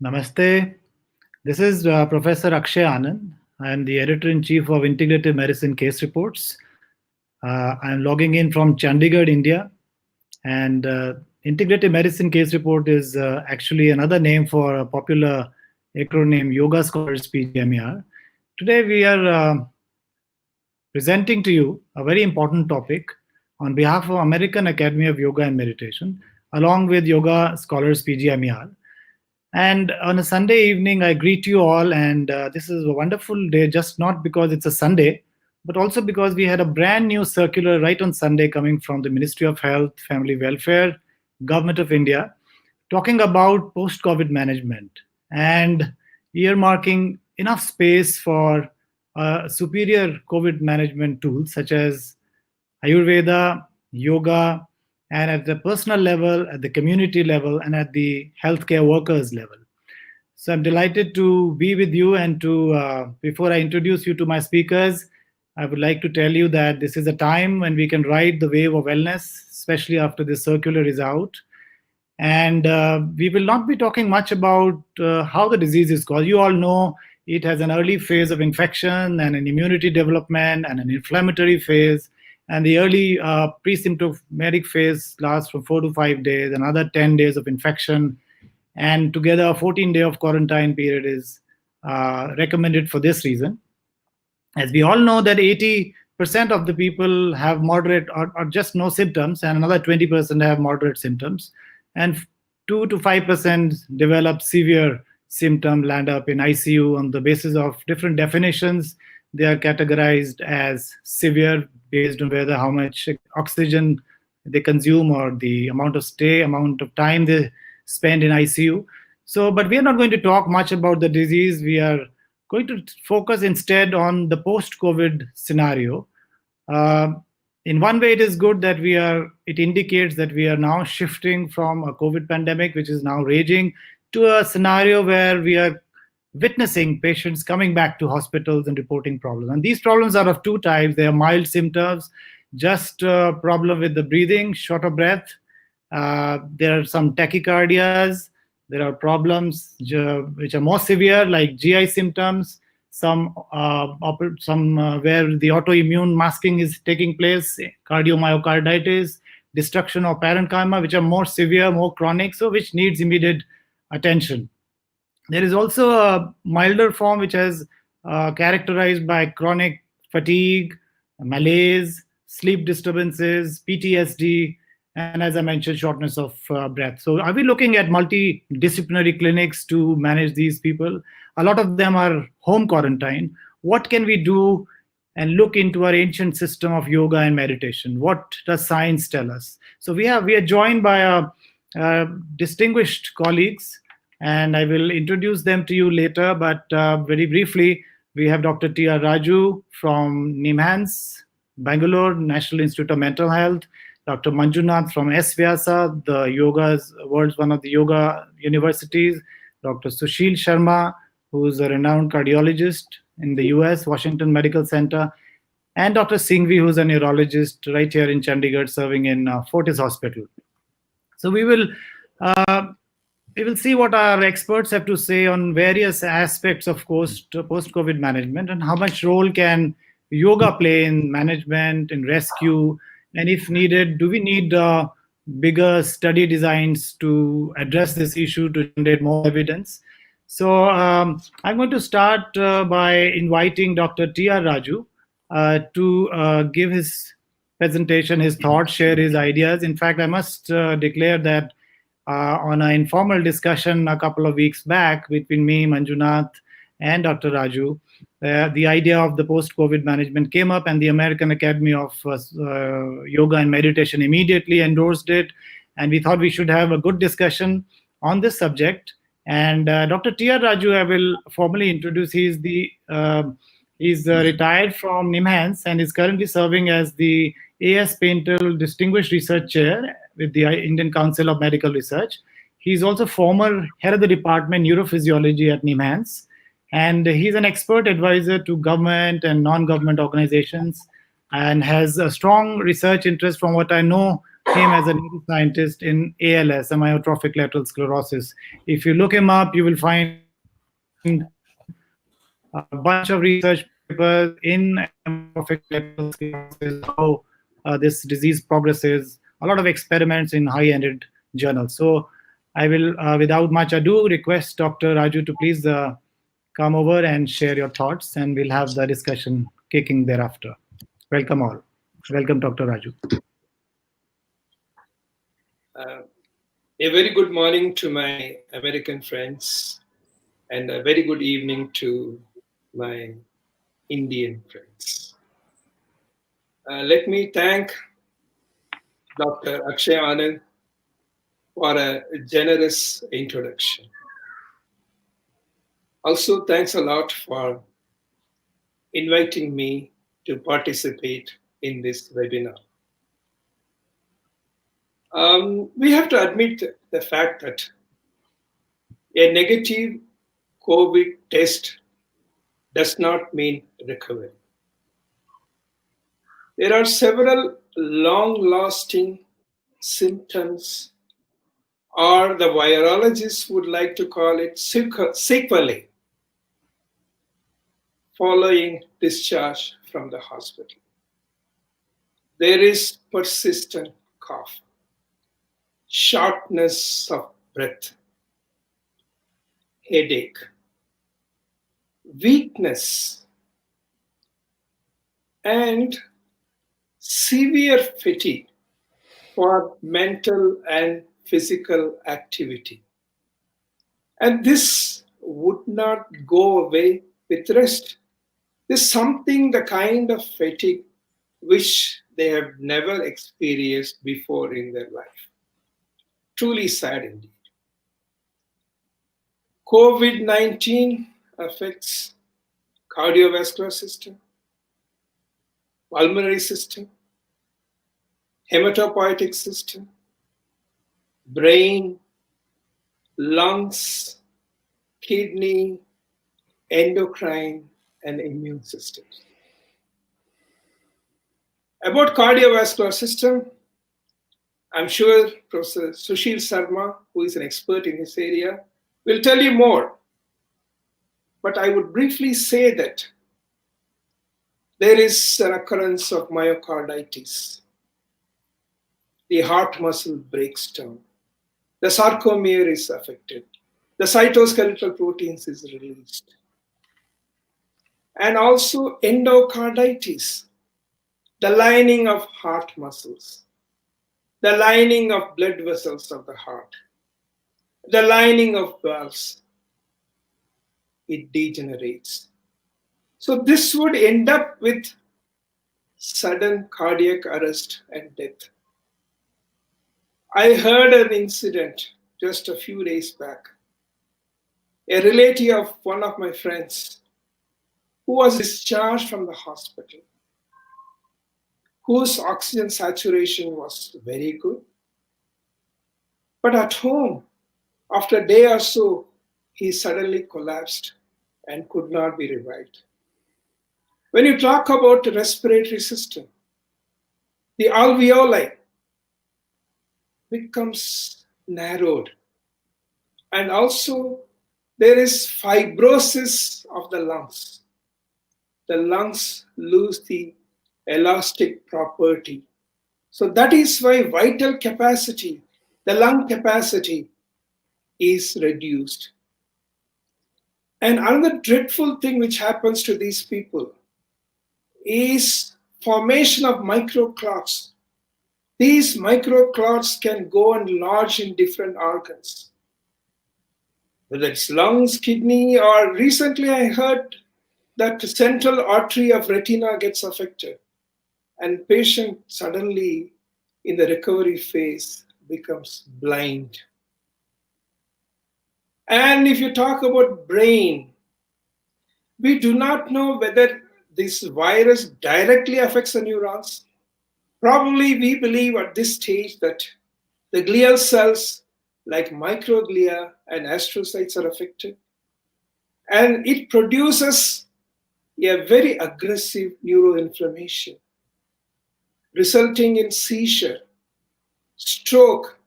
Namaste. This is Professor Akshay Anand. I am the editor in chief of Integrative Medicine Case Reports. I am logging in from Chandigarh, India. And Integrative Medicine Case Report is actually another name for a popular acronym Yoga Scholars PGMER. Today we are presenting to you a very important topic on behalf of American Academy of Yoga and Meditation, along with Yoga Scholars PGMER. And on a Sunday evening, I greet you all. And this is a wonderful day, just not because it's a Sunday, but also because we had a brand new circular right on Sunday coming from the Ministry of Health, Family Welfare, Government of India, talking about post-COVID management and earmarking enough space for superior COVID management tools such as Ayurveda, yoga, and at the personal level, at the community level, and at the healthcare workers level. So I'm delighted to be with you. And before I introduce you to my speakers, I would like to tell you that this is a time when we can ride the wave of wellness, especially after this circular is out. And we will not be talking much about how the disease is caused. You all know it has an early phase of infection and an immunity development and an inflammatory phase. And the early pre-symptomatic phase lasts from 4 to 5 days, another 10 days of infection. And together, a 14-day of quarantine period is recommended for this reason. As we all know that 80% of the people have moderate or just no symptoms, and another 20% have moderate symptoms. And 2 to 5% develop severe symptoms, land up in ICU on the basis of different definitions. They are categorized as severe based on whether how much oxygen they consume or the amount of time they spend in ICU. So, but we are not going to talk much about the disease. We are going to focus instead on the post-COVID scenario. In one way, it is good that it indicates that we are now shifting from a COVID pandemic, which is now raging, to a scenario where we are witnessing patients coming back to hospitals and reporting problems. And these problems are of two types. They are mild symptoms, just a problem with the breathing, short of breath. There are some tachycardias. There are problems which are more severe, like GI symptoms, some where the autoimmune masking is taking place, cardiomyocarditis, destruction of parenchyma, which are more severe, more chronic, so which needs immediate attention. There is also a milder form which is characterized by chronic fatigue, malaise, sleep disturbances, PTSD, and as I mentioned, shortness of breath. So are we looking at multidisciplinary clinics to manage these people? A lot of them are home quarantine. What can we do and look into our ancient system of yoga and meditation? What does science tell us? So we are joined by distinguished colleagues, and I will introduce them to you later. But very briefly, we have Dr. T.R. Raju from NIMHANS, Bangalore, National Institute of Mental Health, Dr. Manjunath from S. Vyasa, the world's one of the yoga universities, Dr. Sushil Sharma, who is a renowned cardiologist in the US, Washington Medical Center, and Dr. Singhvi, who's a neurologist right here in Chandigarh, serving in Fortis Hospital. So we will see what our experts have to say on various aspects of post-COVID management and how much role can yoga play in management, in rescue, and if needed, do we need bigger study designs to address this issue to generate more evidence? So I'm going to start by inviting Dr. T.R. Raju to give his presentation, his thoughts, share his ideas. In fact, I must declare that on an informal discussion a couple of weeks back between me, Manjunath, and Dr. Raju, the idea of the post-COVID management came up, and the American Academy of Yoga and Meditation immediately endorsed it. And we thought we should have a good discussion on this subject. And Dr. T.R. Raju, I will formally introduce. He's retired from NIMHANS and is currently serving as the A.S. Painter Distinguished Research Chair with the Indian Council of Medical Research. He's also former head of the department neurophysiology at NIMHANS. And he's an expert advisor to government and non-government organizations and has a strong research interest from what I know him as a neuroscientist in ALS, amyotrophic lateral sclerosis. If you look him up, you will find a bunch of research papers in amyotrophic lateral sclerosis, how this disease progresses, a lot of experiments in high-ended journals. So I will, without much ado, request Dr. Raju to please come over and share your thoughts, and we'll have the discussion kicking thereafter. Welcome all. Welcome, Dr. Raju. Uh, a very good morning to my American friends, and a very good evening to my Indian friends. Let me thank Dr. Akshay Anand for a generous introduction. Also, thanks a lot for inviting me to participate in this webinar. We have to admit the fact that a negative COVID test does not mean recovery. There are several long-lasting symptoms, or the virologists would like to call it sequelae, following discharge from the hospital. There is persistent cough, shortness of breath, headache, weakness, and severe fatigue for mental and physical activity. And this would not go away with rest. This is something, the kind of fatigue which they have never experienced before in their life. Truly sad indeed. COVID-19 affects cardiovascular system, pulmonary system, hematopoietic system, brain, lungs, kidney, endocrine, and immune systems. About cardiovascular system, I'm sure Professor Sushil Sharma, who is an expert in this area, will tell you more. But I would briefly say that there is an occurrence of myocarditis. The heart muscle breaks down. The sarcomere is affected. The cytoskeletal proteins is released. And also endocarditis, the lining of heart muscles, the lining of blood vessels of the heart, the lining of valves, it degenerates. So this would end up with sudden cardiac arrest and death. I heard an incident just a few days back. A relative of one of my friends who was discharged from the hospital, whose oxygen saturation was very good. But at home, after a day or so, he suddenly collapsed and could not be revived. When you talk about the respiratory system, the alveoli becomes narrowed. And also there is fibrosis of the lungs. The lungs lose the elastic property. So that is why vital capacity, the lung capacity, is reduced. And another dreadful thing which happens to these people is formation of microclots. These microclots can go and lodge in different organs, whether it's lungs, kidney, or recently I heard that the central artery of retina gets affected, and patient suddenly in the recovery phase becomes blind. And if you talk about brain, we do not know whether this virus directly affects the neurons. Probably we believe at this stage that the glial cells like microglia and astrocytes are affected. And it produces a very aggressive neuroinflammation, resulting in seizure, stroke,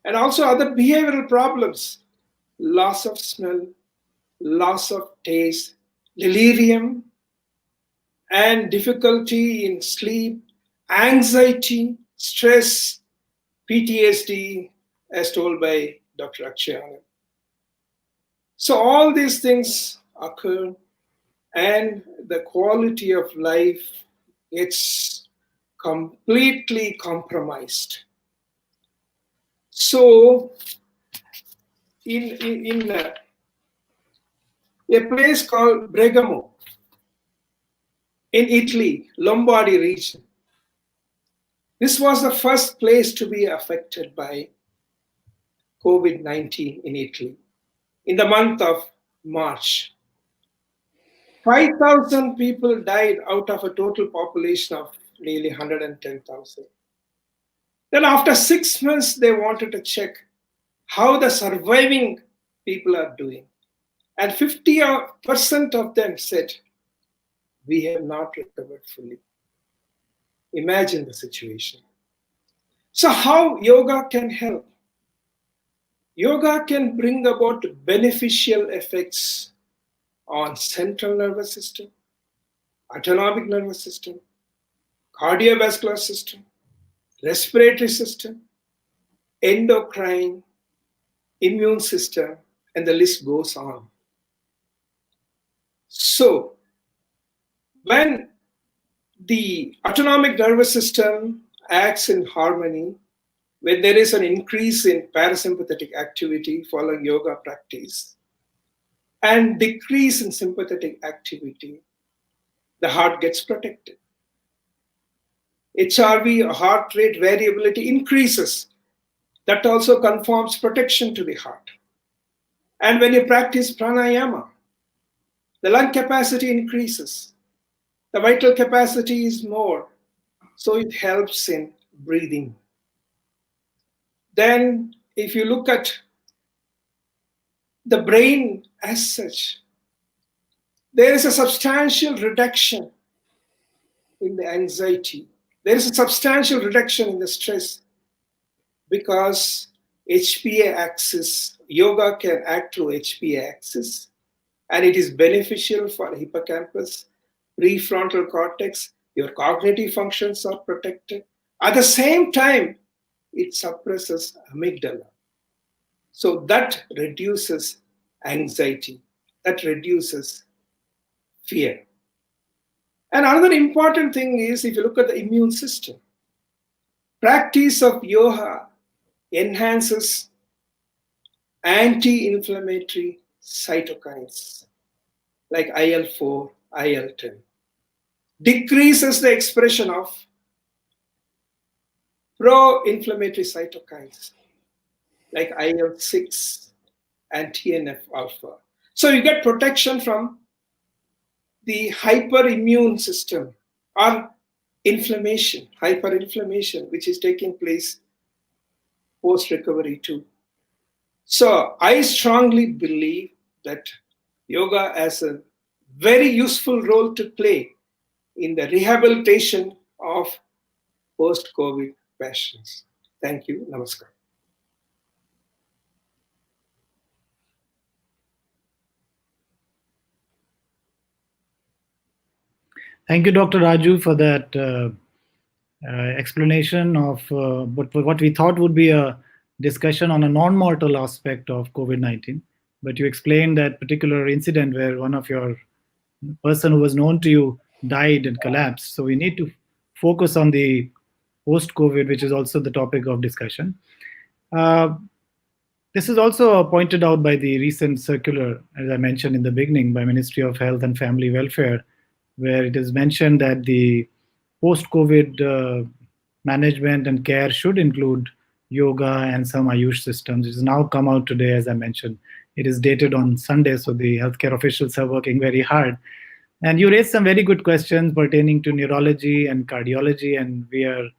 and also other behavioral problems, loss of smell, loss of taste, delirium, and difficulty in sleep, anxiety, stress, PTSD, as told by Dr. Akshay Anand. So, all these things occur, and the quality of life gets completely compromised. So, in a place called Bergamo in Italy, Lombardy region, this was the first place to be affected by COVID-19 in Italy in the month of March. 5,000 people died out of a total population of nearly 110,000. Then, after 6 months, they wanted to check how the surviving people are doing. And 50% of them said, we have not recovered fully. Imagine the situation. So, how yoga can help? Yoga can bring about beneficial effects on central nervous system, autonomic nervous system, cardiovascular system, respiratory system, endocrine, immune system, and the list goes on. So, when the autonomic nervous system acts in harmony, when there is an increase in parasympathetic activity following yoga practice and decrease in sympathetic activity, the heart gets protected. HRV, heart rate variability, increases. That also conforms protection to the heart. And when you practice pranayama, the lung capacity increases. The vital capacity is more, so it helps in breathing. Then, if you look at the brain as such, there is a substantial reduction in the anxiety. There is a substantial reduction in the stress because HPA axis, yoga can act through HPA axis, and it is beneficial for hippocampus, prefrontal cortex. Your cognitive functions are protected. At the same time, it suppresses amygdala. So that reduces anxiety, that reduces fear. And another important thing is if you look at the immune system, practice of yoga enhances anti-inflammatory cytokines like IL-4, IL-10, decreases the expression of pro-inflammatory cytokines like IL-6 and TNF-alpha. So you get protection from the hyperimmune system or inflammation, hyperinflammation, which is taking place post-recovery too. So I strongly believe that yoga has a very useful role to play in the rehabilitation of post-COVID patients. Thank you. Namaskar. Thank you, Dr. Raju, for that explanation of what we thought would be a discussion on a non-mortal aspect of COVID-19. But you explained that particular incident where one of your person who was known to you died and collapsed. So we need to focus on the post-COVID, which is also the topic of discussion. This is also pointed out by the recent circular, as I mentioned in the beginning, by Ministry of Health and Family Welfare, where it is mentioned that the post-COVID management and care should include yoga and some Ayush systems. It has now come out today, as I mentioned. It is dated on Sunday, so the healthcare officials are working very hard. And you raised some very good questions pertaining to neurology and cardiology, and we are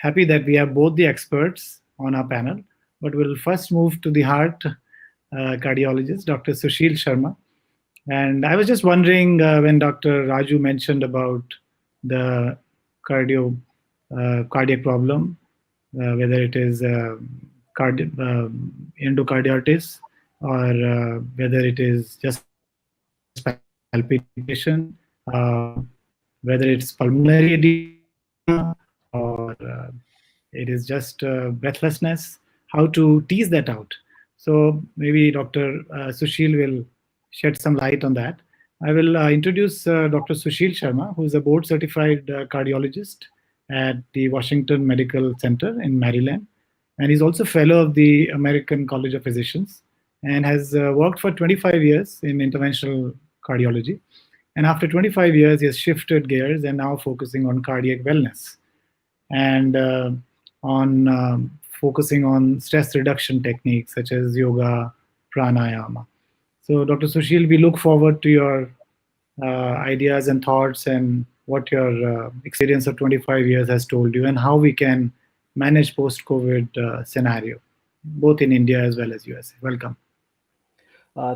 happy that we have both the experts on our panel. But we'll first move to the heart cardiologist, Dr. Sushil Sharma. And I was just wondering when Dr. Raju mentioned about the cardiac problem, whether it is endocarditis or whether it is just palpitation, whether it's pulmonary edema or it is just breathlessness, how to tease that out. So maybe Dr. Sushil will shed some light on that. I will introduce Dr. Sushil Sharma, who is a board certified cardiologist at the Washington Medical Center in Maryland. And he's also fellow of the American College of Physicians and has worked for 25 years in interventional cardiology. And after 25 years, he has shifted gears and now focusing on cardiac wellness and on focusing on stress reduction techniques such as yoga, pranayama. So, Dr. Sushil, we look forward to your ideas and thoughts and what your experience of 25 years has told you and how we can manage post-COVID scenario, both in India as well as USA. Welcome.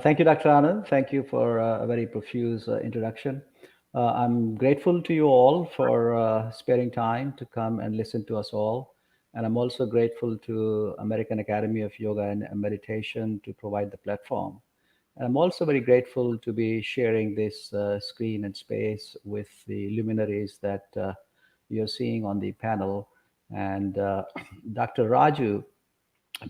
Thank you, Dr. Anand. Thank you for a very profuse introduction. I'm grateful to you all for sparing time to come and listen to us all. And I'm also grateful to American Academy of Yoga and Meditation to provide the platform. And I'm also very grateful to be sharing this screen and space with the luminaries that you're seeing on the panel. And Dr. Raju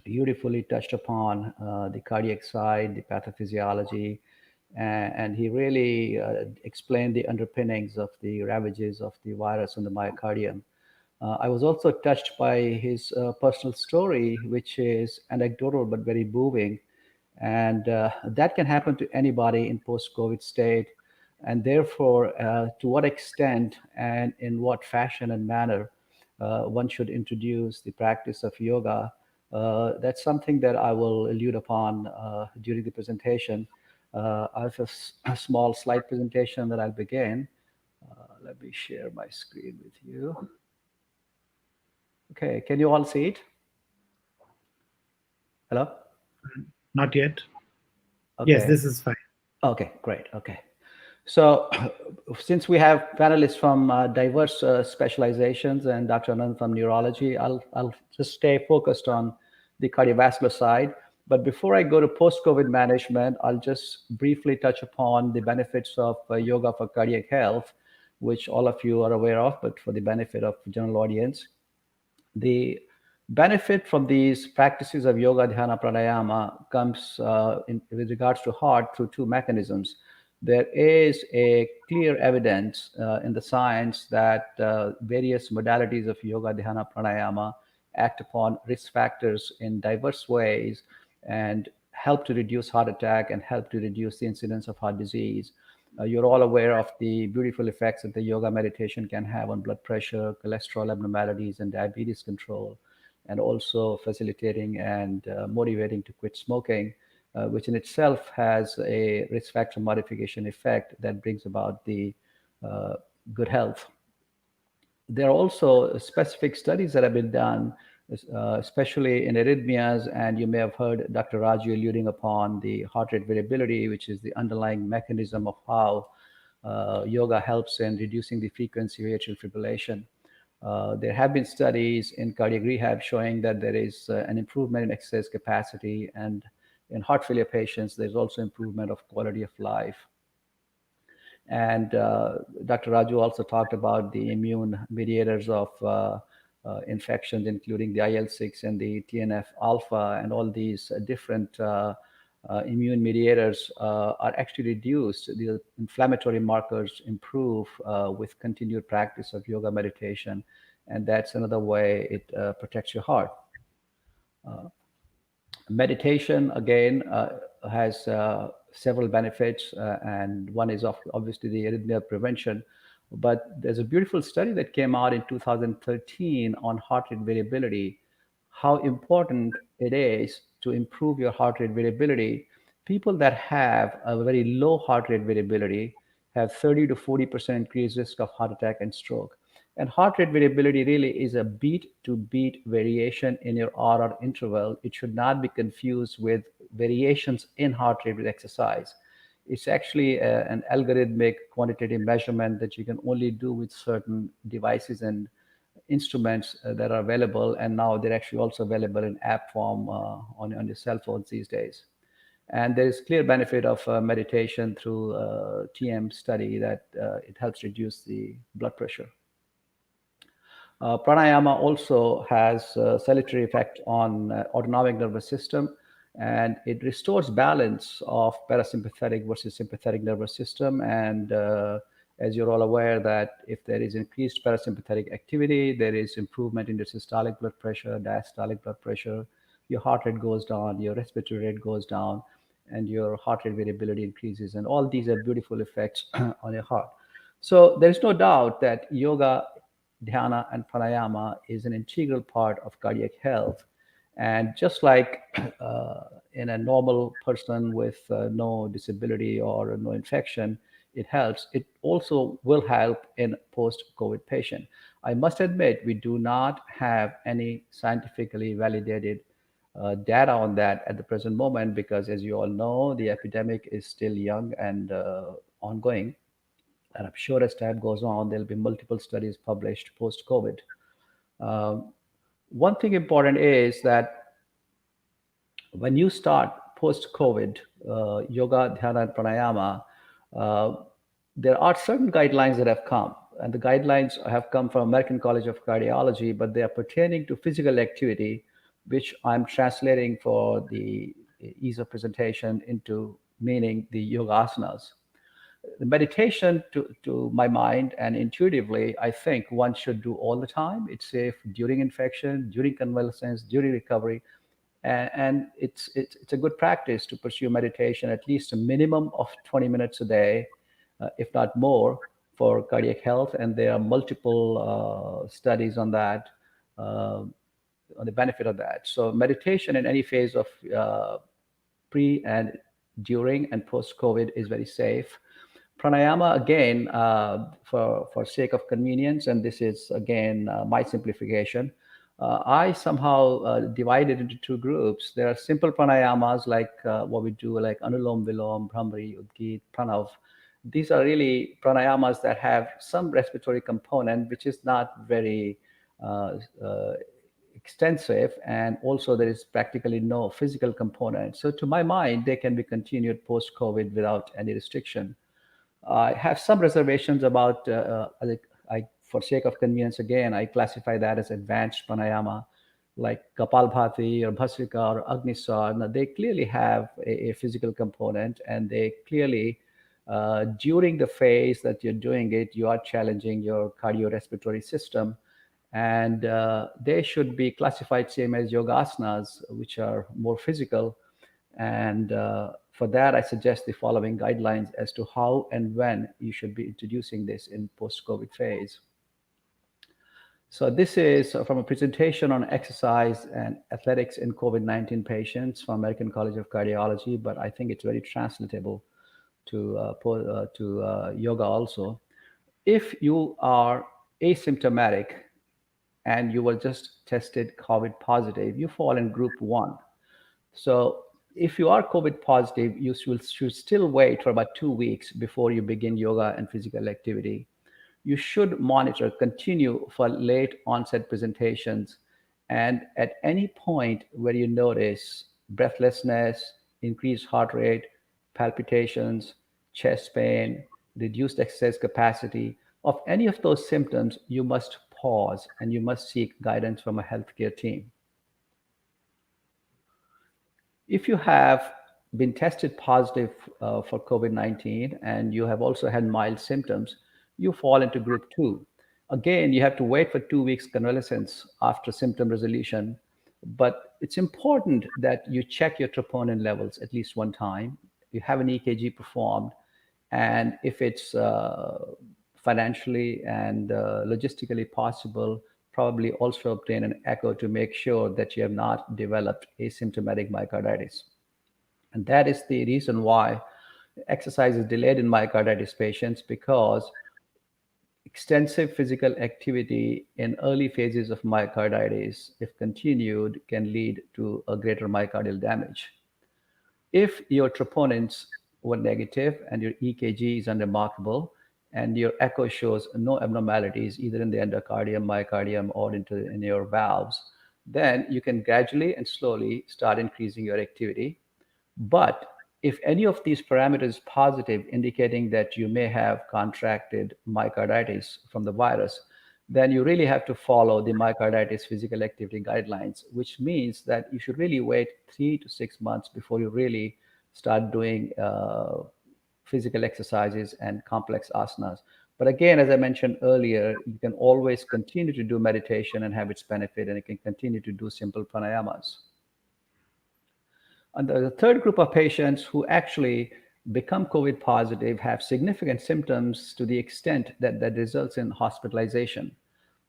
beautifully touched upon the cardiac side, the pathophysiology, and he really explained the underpinnings of the ravages of the virus on the myocardium. I was also touched by his personal story, which is anecdotal but very moving. And that can happen to anybody in post-COVID state. And therefore, to what extent and in what fashion and manner one should introduce the practice of yoga, that's something that I will allude upon during the presentation. I have a small slide presentation that I'll begin. Let me share my screen with you. Okay, can you all see it? Hello? Not yet. Okay. Yes, this is fine. Okay, great. Okay. So since we have panelists from diverse specializations and Dr. Anand from neurology, I'll just stay focused on the cardiovascular side. But before I go to post-COVID management, I'll just briefly touch upon the benefits of yoga for cardiac health, which all of you are aware of, but for the benefit of general audience. The benefit from these practices of yoga, dhyana, pranayama comes with regards to heart through two mechanisms. There is a clear evidence in the science that various modalities of yoga, dhyana, pranayama act upon risk factors in diverse ways and help to reduce heart attack and help to reduce the incidence of heart disease. You're all aware of the beautiful effects that the yoga meditation can have on blood pressure, cholesterol abnormalities, and diabetes control, and also facilitating and motivating to quit smoking, which in itself has a risk factor modification effect that brings about the good health. There are also specific studies that have been done, especially in arrhythmias, and you may have heard Dr. Raju alluding upon the heart rate variability, which is the underlying mechanism of how yoga helps in reducing the frequency of atrial fibrillation. There have been studies in cardiac rehab showing that there is an improvement in exercise capacity, and in heart failure patients, there's also improvement of quality of life. And Dr. Raju also talked about the immune mediators of infections, including the IL-6 and the TNF alpha, and all these different immune mediators are actually reduced. The inflammatory markers improve with continued practice of yoga meditation, and that's another way it protects your heart. Meditation, again, has several benefits, and one is obviously the arrhythmia prevention. But there's a beautiful study that came out in 2013 on heart rate variability, how important it is to improve your heart rate variability. People that have a very low heart rate variability have 30 to 40% increased risk of heart attack and stroke. And heart rate variability really is a beat to beat variation in your RR interval. It should not be confused with variations in heart rate with exercise. It's actually an algorithmic quantitative measurement that you can only do with certain devices and instruments that are available, and now they're actually also available in app form on your cell phones these days. And there is clear benefit of meditation through TM study that it helps reduce the blood pressure. Pranayama also has a salutary effect on autonomic nervous system, and it restores balance of parasympathetic versus sympathetic nervous system. And as you're all aware that if there is increased parasympathetic activity, there is improvement in your systolic blood pressure, diastolic blood pressure, your heart rate goes down, your respiratory rate goes down, and your heart rate variability increases. And all these are beautiful effects on your heart. So there's no doubt that yoga, dhyana, and pranayama is an integral part of cardiac health. And just like in a normal person with no disability or no infection, it helps. It also will help in post-COVID patient. I must admit, we do not have any scientifically validated data on that at the present moment because, as you all know, the epidemic is still young and ongoing. And I'm sure as time goes on, there'll be multiple studies published post-COVID. One thing important is that when you start post-COVID, yoga, dhyana, and pranayama, there are certain guidelines that have come. And the guidelines have come from American College of Cardiology, but they are pertaining to physical activity, which I'm translating for the ease of presentation into meaning the yoga asanas. The meditation, to my mind and intuitively, I think one should do all the time. It's safe during infection, during convalescence, during recovery. And it's a good practice to pursue meditation at least a minimum of 20 minutes a day, if not more, for cardiac health. And there are multiple studies on that, on the benefit of that. So meditation in any phase of pre and during and post-COVID is very safe. Pranayama, again, for sake of convenience, and this is, again, my simplification, I somehow divide it into two groups. There are simple pranayamas like what we do, like Anulom Vilom, Brahmari, Udgit, Pranav. These are really pranayamas that have some respiratory component, which is not very extensive, and also there is practically no physical component. So to my mind, they can be continued post-COVID without any restriction. I have some reservations about, for sake of convenience, again, I classify that as advanced pranayama, like Kapalbhati or Bhasrika or Agnisar. Now, they clearly have a physical component, and they clearly, during the phase that you're doing it, you are challenging your cardiorespiratory system. And they should be classified same as yoga asanas, which are more physical. And for that, I suggest the following guidelines as to how and when you should be introducing this in post-COVID phase. So this is from a presentation on exercise and athletics in COVID-19 patients from American College of Cardiology, but I think it's very translatable to yoga also. If you are asymptomatic and you were just tested COVID positive, you fall in group 1. So if you are COVID positive, you should still wait for about 2 weeks before you begin yoga and physical activity. You should continue for late onset presentations. And at any point where you notice breathlessness, increased heart rate, palpitations, chest pain, reduced exercise capacity, of any of those symptoms, you must pause and you must seek guidance from a healthcare team. If you have been tested positive for COVID-19 and you have also had mild symptoms, you fall into group 2. Again, you have to wait for 2 weeks convalescence after symptom resolution, but it's important that you check your troponin levels at least one time. You have an EKG performed, and if it's financially and logistically possible, probably also obtain an echo to make sure that you have not developed asymptomatic myocarditis. And that is the reason why exercise is delayed in myocarditis patients, because extensive physical activity in early phases of myocarditis, if continued, can lead to a greater myocardial damage. If your troponins were negative and your EKG is unremarkable, and your echo shows no abnormalities either in the endocardium, myocardium, or in your valves, then you can gradually and slowly start increasing your activity. But if any of these parameters is positive, indicating that you may have contracted myocarditis from the virus, then you really have to follow the myocarditis physical activity guidelines, which means that you should really wait 3 to 6 months before you really start doing physical exercises and complex asanas. But again, as I mentioned earlier, you can always continue to do meditation and have its benefit, and you can continue to do simple pranayamas. And the third group of patients who actually become COVID positive have significant symptoms to the extent that that results in hospitalization.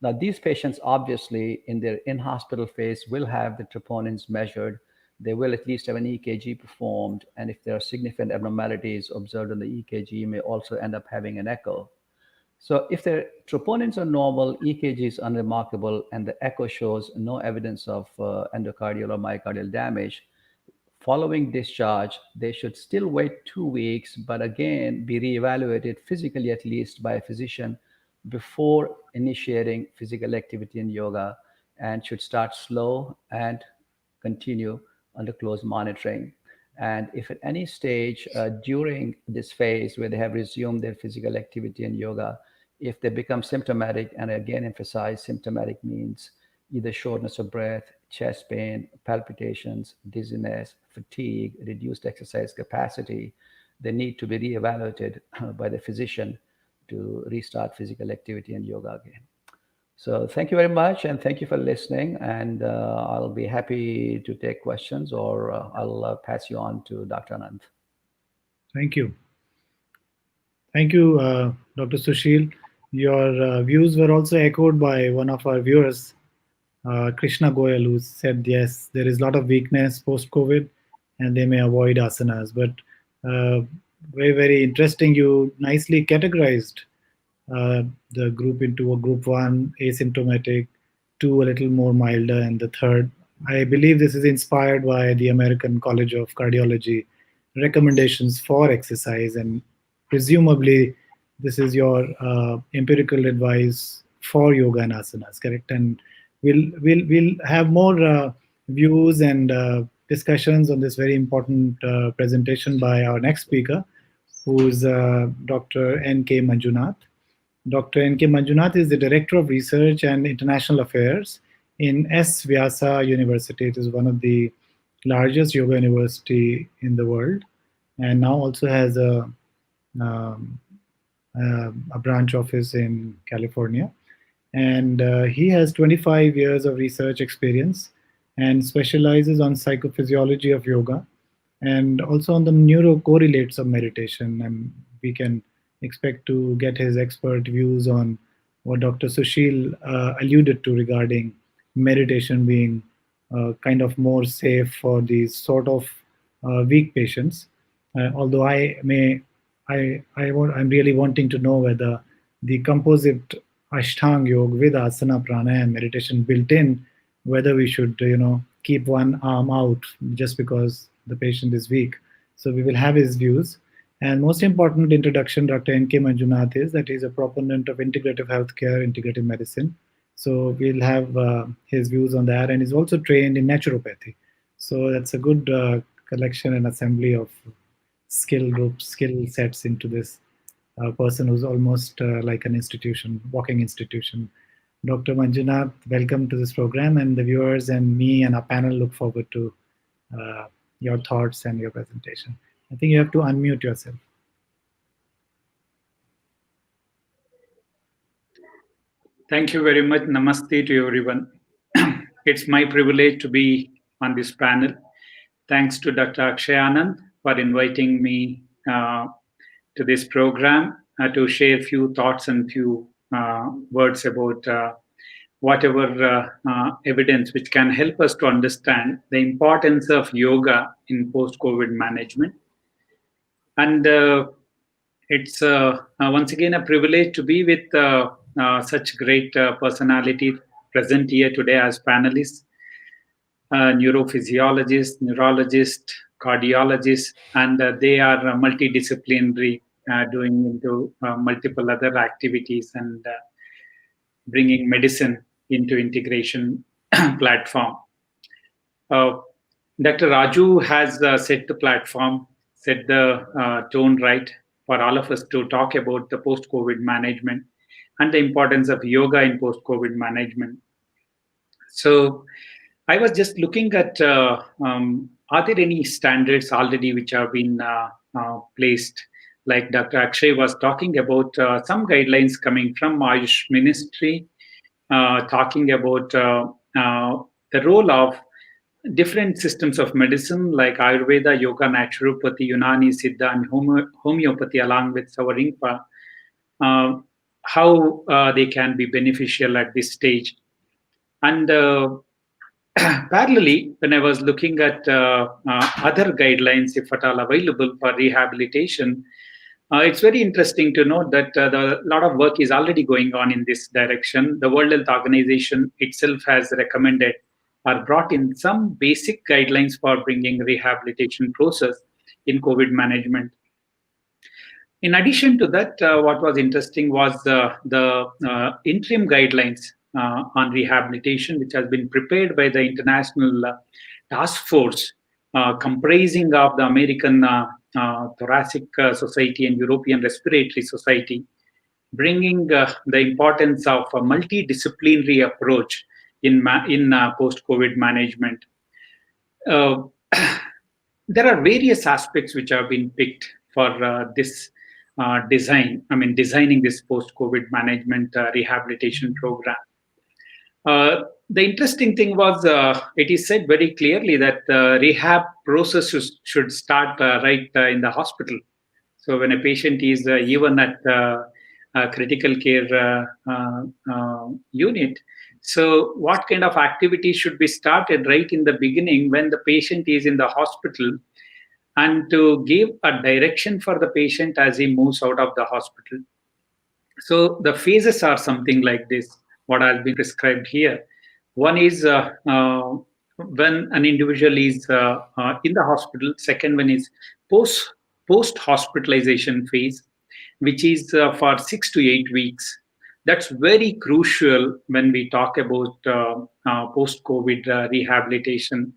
Now, these patients obviously in their in-hospital phase will have the troponins measured. They will at least have an EKG performed. And if there are significant abnormalities observed in the EKG, you may also end up having an echo. So if their troponins are normal, EKG is unremarkable, and the echo shows no evidence of endocardial or myocardial damage, following discharge, they should still wait 2 weeks, but again, be reevaluated physically at least by a physician before initiating physical activity in yoga, and should start slow and continue under close monitoring. And if at any stage during this phase where they have resumed their physical activity in yoga, if they become symptomatic, and again emphasize symptomatic means either shortness of breath, chest pain, palpitations, dizziness, fatigue, reduced exercise capacity, they need to be reevaluated by the physician to restart physical activity and yoga again. So thank you very much, and thank you for listening. And I'll be happy to take questions, or I'll pass you on to Dr. Anand. Thank you. Thank you, Dr. Sushil. Your views were also echoed by one of our viewers, Krishna Goyal, who said, yes, there is a lot of weakness post-COVID and they may avoid asanas. But very, very interesting. You nicely categorized the group into a group one, asymptomatic, two, a little more milder, and the third. I believe this is inspired by the American College of Cardiology recommendations for exercise, and presumably this is your empirical advice for yoga and asanas, correct? And we'll have more views and discussions on this very important presentation by our next speaker, who is Dr. N.K. Manjunath. Dr. N.K. Manjunath is the Director of Research and International Affairs in S. Vyasa University. It is one of the largest yoga university in the world, and now also has a branch office in California. And he has 25 years of research experience and specializes on psychophysiology of yoga and also on the neurocorrelates of meditation. And we can expect to get his expert views on what Dr. Sushil alluded to regarding meditation being kind of more safe for these sort of weak patients. Although I'm really wanting to know whether the composite Ashtang Yoga with asana, prana, and meditation built in, whether we should, keep one arm out just because the patient is weak. So we will have his views. And most important introduction, Dr. N.K. Manjunath, is that he's a proponent of integrative healthcare, integrative medicine. So we'll have his views on that. And he's also trained in naturopathy. So that's a good collection and assembly of skill groups, skill sets into this person who's almost like an institution, walking institution. Dr. Manjunath, welcome to this program, and the viewers and me and our panel look forward to your thoughts and your presentation. I think you have to unmute yourself. Thank you very much. Namaste to everyone. It's my privilege to be on this panel. Thanks to Dr. Akshay Anand for inviting me to this program to share a few thoughts and few words about whatever evidence which can help us to understand the importance of yoga in post-COVID management. And it's once again a privilege to be with such great personality present here today as panelists, neurophysiologists, neurologists, cardiologists, and they are multidisciplinary doing into multiple other activities and bringing medicine into integration platform. Uh, Dr. Raju has set the platform, set the tone right for all of us to talk about the post-COVID management and the importance of yoga in post-COVID management. So I was just looking at are there any standards already which have been placed? Like Dr. Akshay was talking about some guidelines coming from Ayush Ministry, talking about the role of different systems of medicine like Ayurveda, Yoga, Naturopathy, Unani, Siddha, and homeopathy, along with Sawarinpa, uh, how they can be beneficial at this stage. And parallelly, when I was looking at other guidelines, if at all available for rehabilitation, it's very interesting to note that a lot of work is already going on in this direction. The World Health Organization itself has recommended or brought in some basic guidelines for bringing rehabilitation process in COVID management. In addition to that, what was interesting was the interim guidelines on rehabilitation, which has been prepared by the International Task Force, comprising of the American Thoracic Society and European Respiratory Society, bringing the importance of a multidisciplinary approach in post-COVID management. Uh, there are various aspects which have been picked for this designing this post-COVID management rehabilitation program. The interesting thing was it is said very clearly that the rehab process should start right in the hospital. So when a patient is even at a critical care unit, so what kind of activities should be started right in the beginning when the patient is in the hospital, and to give a direction for the patient as he moves out of the hospital. So the phases are something like this, what has been prescribed here. One is when an individual is in the hospital. Second one is post hospitalization phase, which is for 6 to 8 weeks. That's very crucial when we talk about post COVID rehabilitation,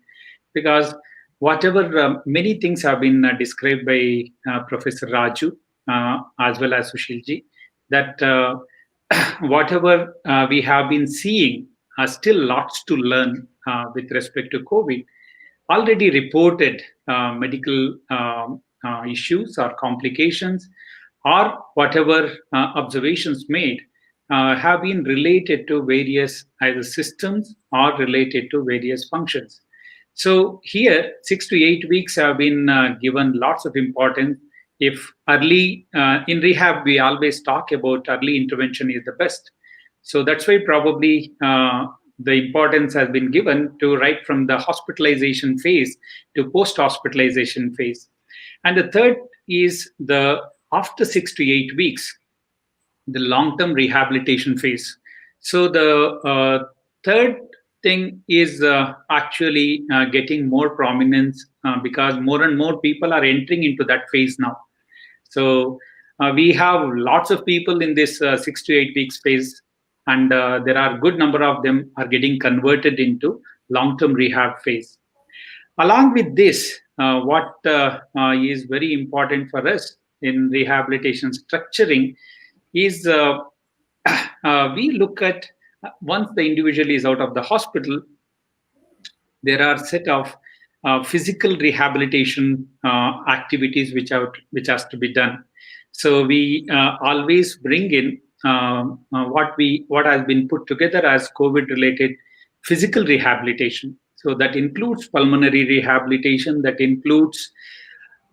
because whatever many things have been described by Professor Raju as well as Sushilji, that whatever we have been seeing are still lots to learn with respect to COVID. Already reported medical issues or complications, or whatever observations made have been related to various either systems or related to various functions. So here, 6 to 8 weeks have been given lots of importance. If early in rehab, we always talk about early intervention is the best. So that's why probably the importance has been given to right from the hospitalization phase to post-hospitalization phase. And the third is the after 6 to 8 weeks, the long-term rehabilitation phase. So the third thing is actually getting more prominence because more and more people are entering into that phase now. So we have lots of people in this 6 to 8 weeks phase, and there are a good number of them are getting converted into long-term rehab phase. Along with this, what is very important for us in rehabilitation structuring is we look at once the individual is out of the hospital, there are set of physical rehabilitation activities which has to be done. So we always bring in what has been put together as COVID related physical rehabilitation. So that includes pulmonary rehabilitation, that includes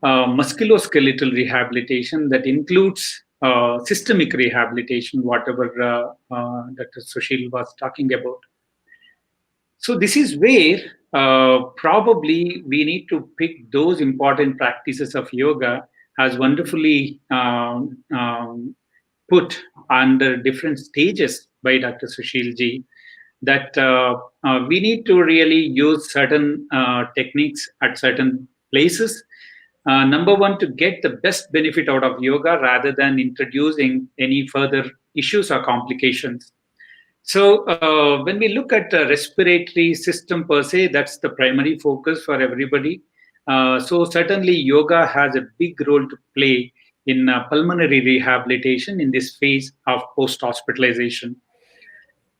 musculoskeletal rehabilitation, that includes systemic rehabilitation, whatever Dr. Sushil was talking about. So this is where probably we need to pick those important practices of yoga as wonderfully put under different stages by Dr. Sushil ji, that we need to really use certain techniques at certain places, Number one, to get the best benefit out of yoga rather than introducing any further issues or complications. So when we look at the respiratory system per se, that's the primary focus for everybody. So certainly yoga has a big role to play in pulmonary rehabilitation in this phase of post-hospitalization.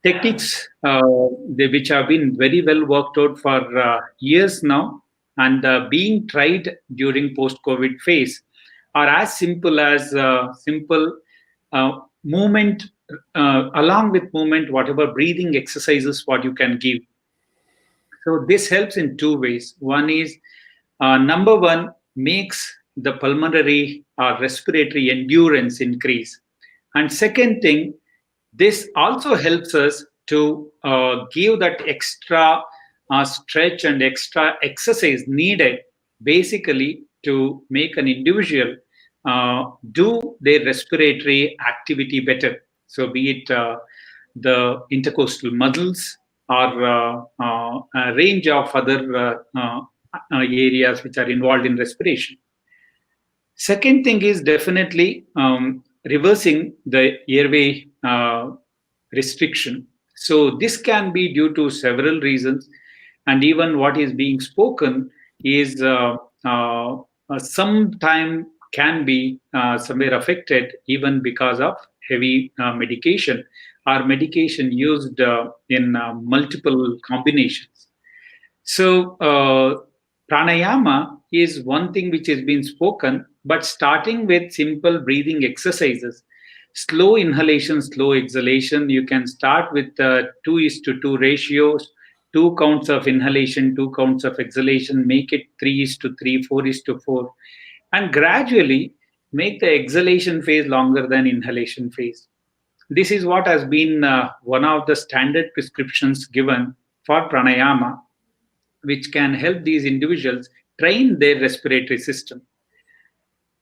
Techniques which have been very well worked out for years now and being tried during post-COVID phase are as simple as simple movement, along with movement, whatever breathing exercises what you can give. So this helps in two ways. One is, number one, makes the pulmonary or respiratory endurance increase. And second thing, this also helps us to give that extra stretch and extra exercise needed basically to make an individual do their respiratory activity better. So be it the intercostal muscles or a range of other areas which are involved in respiration. Second thing is definitely reversing the airway restriction. So this can be due to several reasons, and even what is being spoken is sometime can be somewhere affected even because of heavy medication or medication used in multiple combinations. So pranayama is one thing which has been spoken, but starting with simple breathing exercises, slow inhalation, slow exhalation. You can start with 2:2 ratios, 2 counts of inhalation, 2 counts of exhalation, make it 3:3, 4:4, and gradually make the exhalation phase longer than inhalation phase. This is what has been one of the standard prescriptions given for pranayama, which can help these individuals train their respiratory system.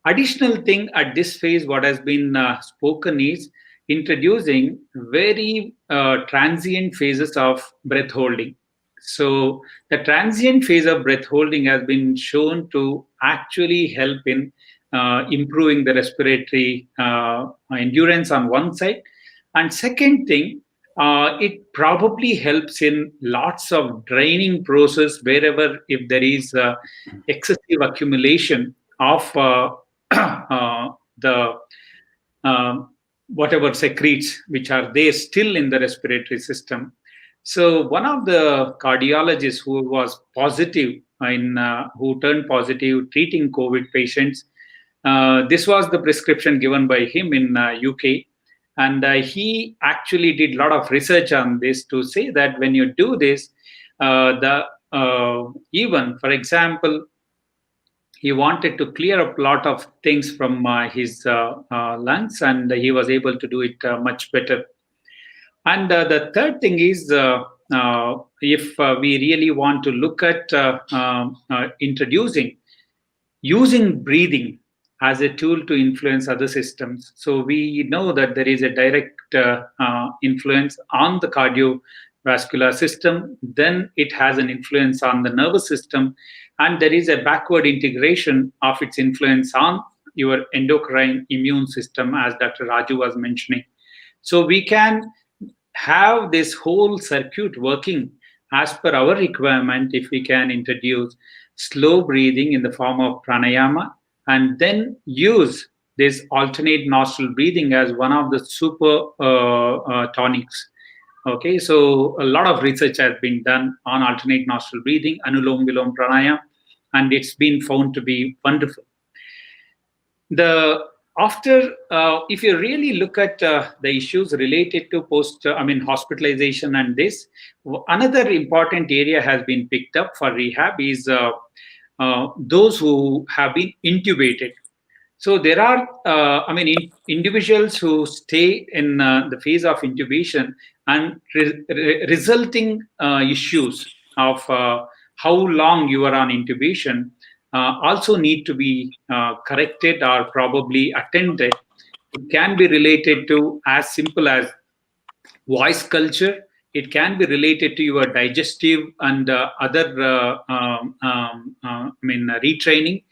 Additional thing at this phase, what has been spoken is introducing very transient phases of breath holding. So the transient phase of breath holding has been shown to actually help in improving the respiratory endurance on one side. And second thing, it probably helps in lots of draining process wherever if there is excessive accumulation of the whatever secretes which are there still in the respiratory system. So one of the cardiologists who was positive who turned positive treating COVID patients, this was the prescription given by him in UK. And he actually did a lot of research on this to say that when you do this, even, for example, he wanted to clear up a lot of things from his lungs, and he was able to do it much better. And the third thing is, if we really want to look at introducing using breathing as a tool to influence other systems. So we know that there is a direct influence on the cardiovascular system, then it has an influence on the nervous system, and there is a backward integration of its influence on your endocrine immune system, as Dr. Raju was mentioning. So we can have this whole circuit working as per our requirement if we can introduce slow breathing in the form of pranayama, and then use this alternate nostril breathing as one of the super tonics. Okay, so a lot of research has been done on alternate nostril breathing, Anulom Vilom Pranayama, and it's been found to be wonderful. If you really look at the issues related to hospitalization and this, another important area has been picked up for rehab is those who have been intubated. So there are, individuals who stay in the phase of intubation, and resulting issues of how long you are on intubation also need to be corrected or probably attended. It can be related to as simple as voice culture. It can be related to your digestive and other retraining.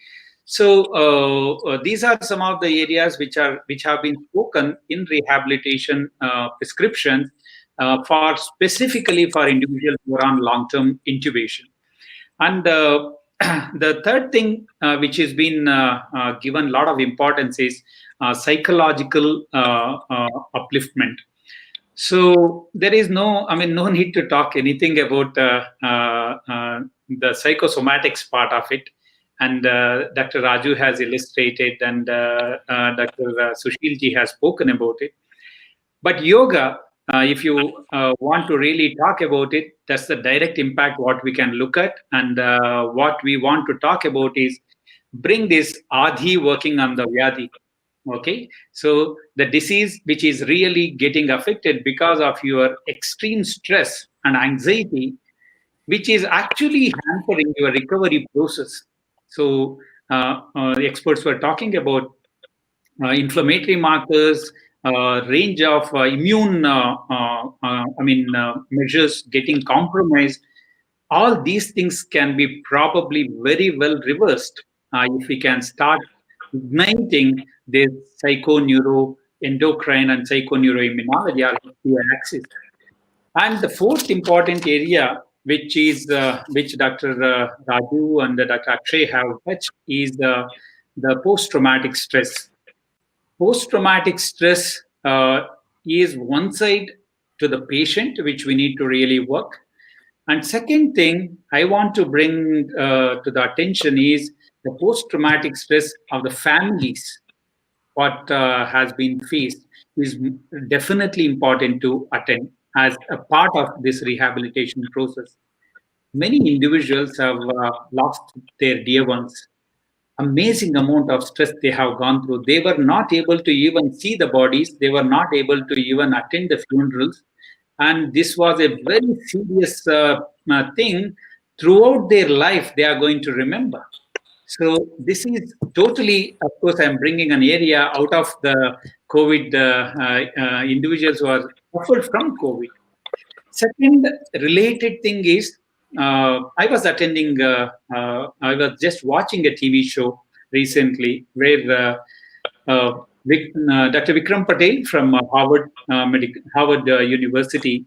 So these are some of the areas which have been spoken in rehabilitation prescriptions for specifically for individuals who are on long-term intubation. And the third thing which has been given a lot of importance is psychological upliftment. So there is no need to talk anything about the psychosomatics part of it. And Dr. Raju has illustrated, and Dr. Sushilji has spoken about it. But yoga, if you want to really talk about it, that's the direct impact what we can look at. And what we want to talk about is bring this Adhi working on the Vyadhi. Okay, so the disease which is really getting affected because of your extreme stress and anxiety, which is actually hampering your recovery process. So the experts were talking about inflammatory markers, range of immune measures getting compromised. All these things can be probably very well reversed if we can start igniting this psychoneuroendocrine and psychoneuroimmunology or axis. And the fourth important area, which is which Dr. Raju and Dr. Akshay have touched, is the post-traumatic stress. Post-traumatic stress is one side to the patient, which we need to really work. And second thing I want to bring to the attention is the post-traumatic stress of the families. What has been faced is definitely important to attend as a part of this rehabilitation process. Many individuals have lost their dear ones. Amazing amount of stress they have gone through. They were not able to even see the bodies. They were not able to even attend the funerals. And this was a very serious thing. Throughout their life, they are going to remember. So this is totally, of course, I'm bringing an area out of the COVID individuals who are suffered from COVID. Second related thing is, I was just watching a TV show recently where Dr. Vikram Patel from Harvard University,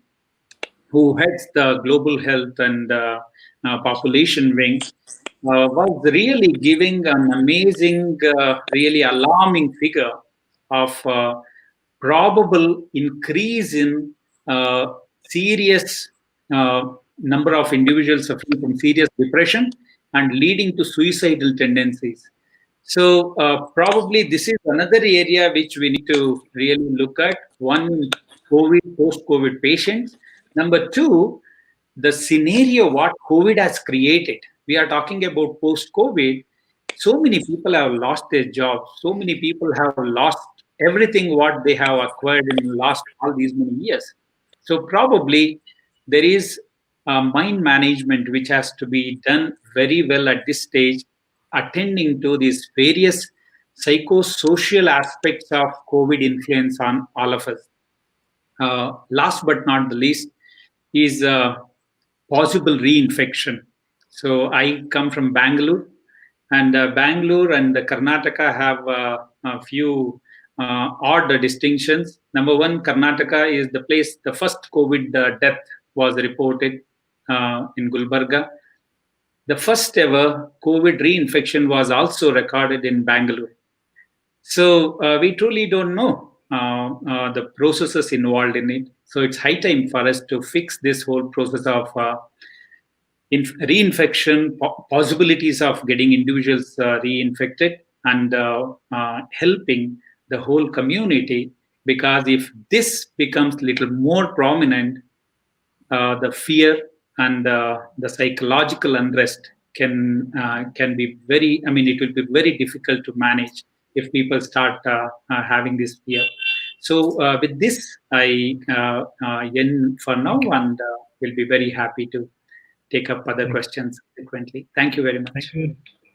who heads the global health and population wing, was really giving an amazing, really alarming figure of probable increase in serious number of individuals suffering from serious depression and leading to suicidal tendencies. So probably this is another area which we need to really look at. One, COVID, post-COVID patients. Number two, the scenario what COVID has created. We are talking about post-COVID. So many people have lost their jobs. So many people have lost everything what they have acquired in the last all these many years. So probably there is mind management which has to be done very well at this stage, attending to these various psychosocial aspects of COVID influence on all of us. Last but not the least is possible reinfection. So I come from Bangalore, and Bangalore and Karnataka have a few odd distinctions. Number one, Karnataka is the place the first COVID death was reported in Gulbarga. The first ever COVID reinfection was also recorded in Bangalore. So we truly don't know the processes involved in it. So it's high time for us to fix this whole process of reinfection, possibilities of getting individuals reinfected, and helping the whole community. Because if this becomes a little more prominent, the fear and the psychological unrest can be very, it will be very difficult to manage if people start having this fear. So with this, I end for now, and will be very happy to take up other questions subsequently. Thank you very much.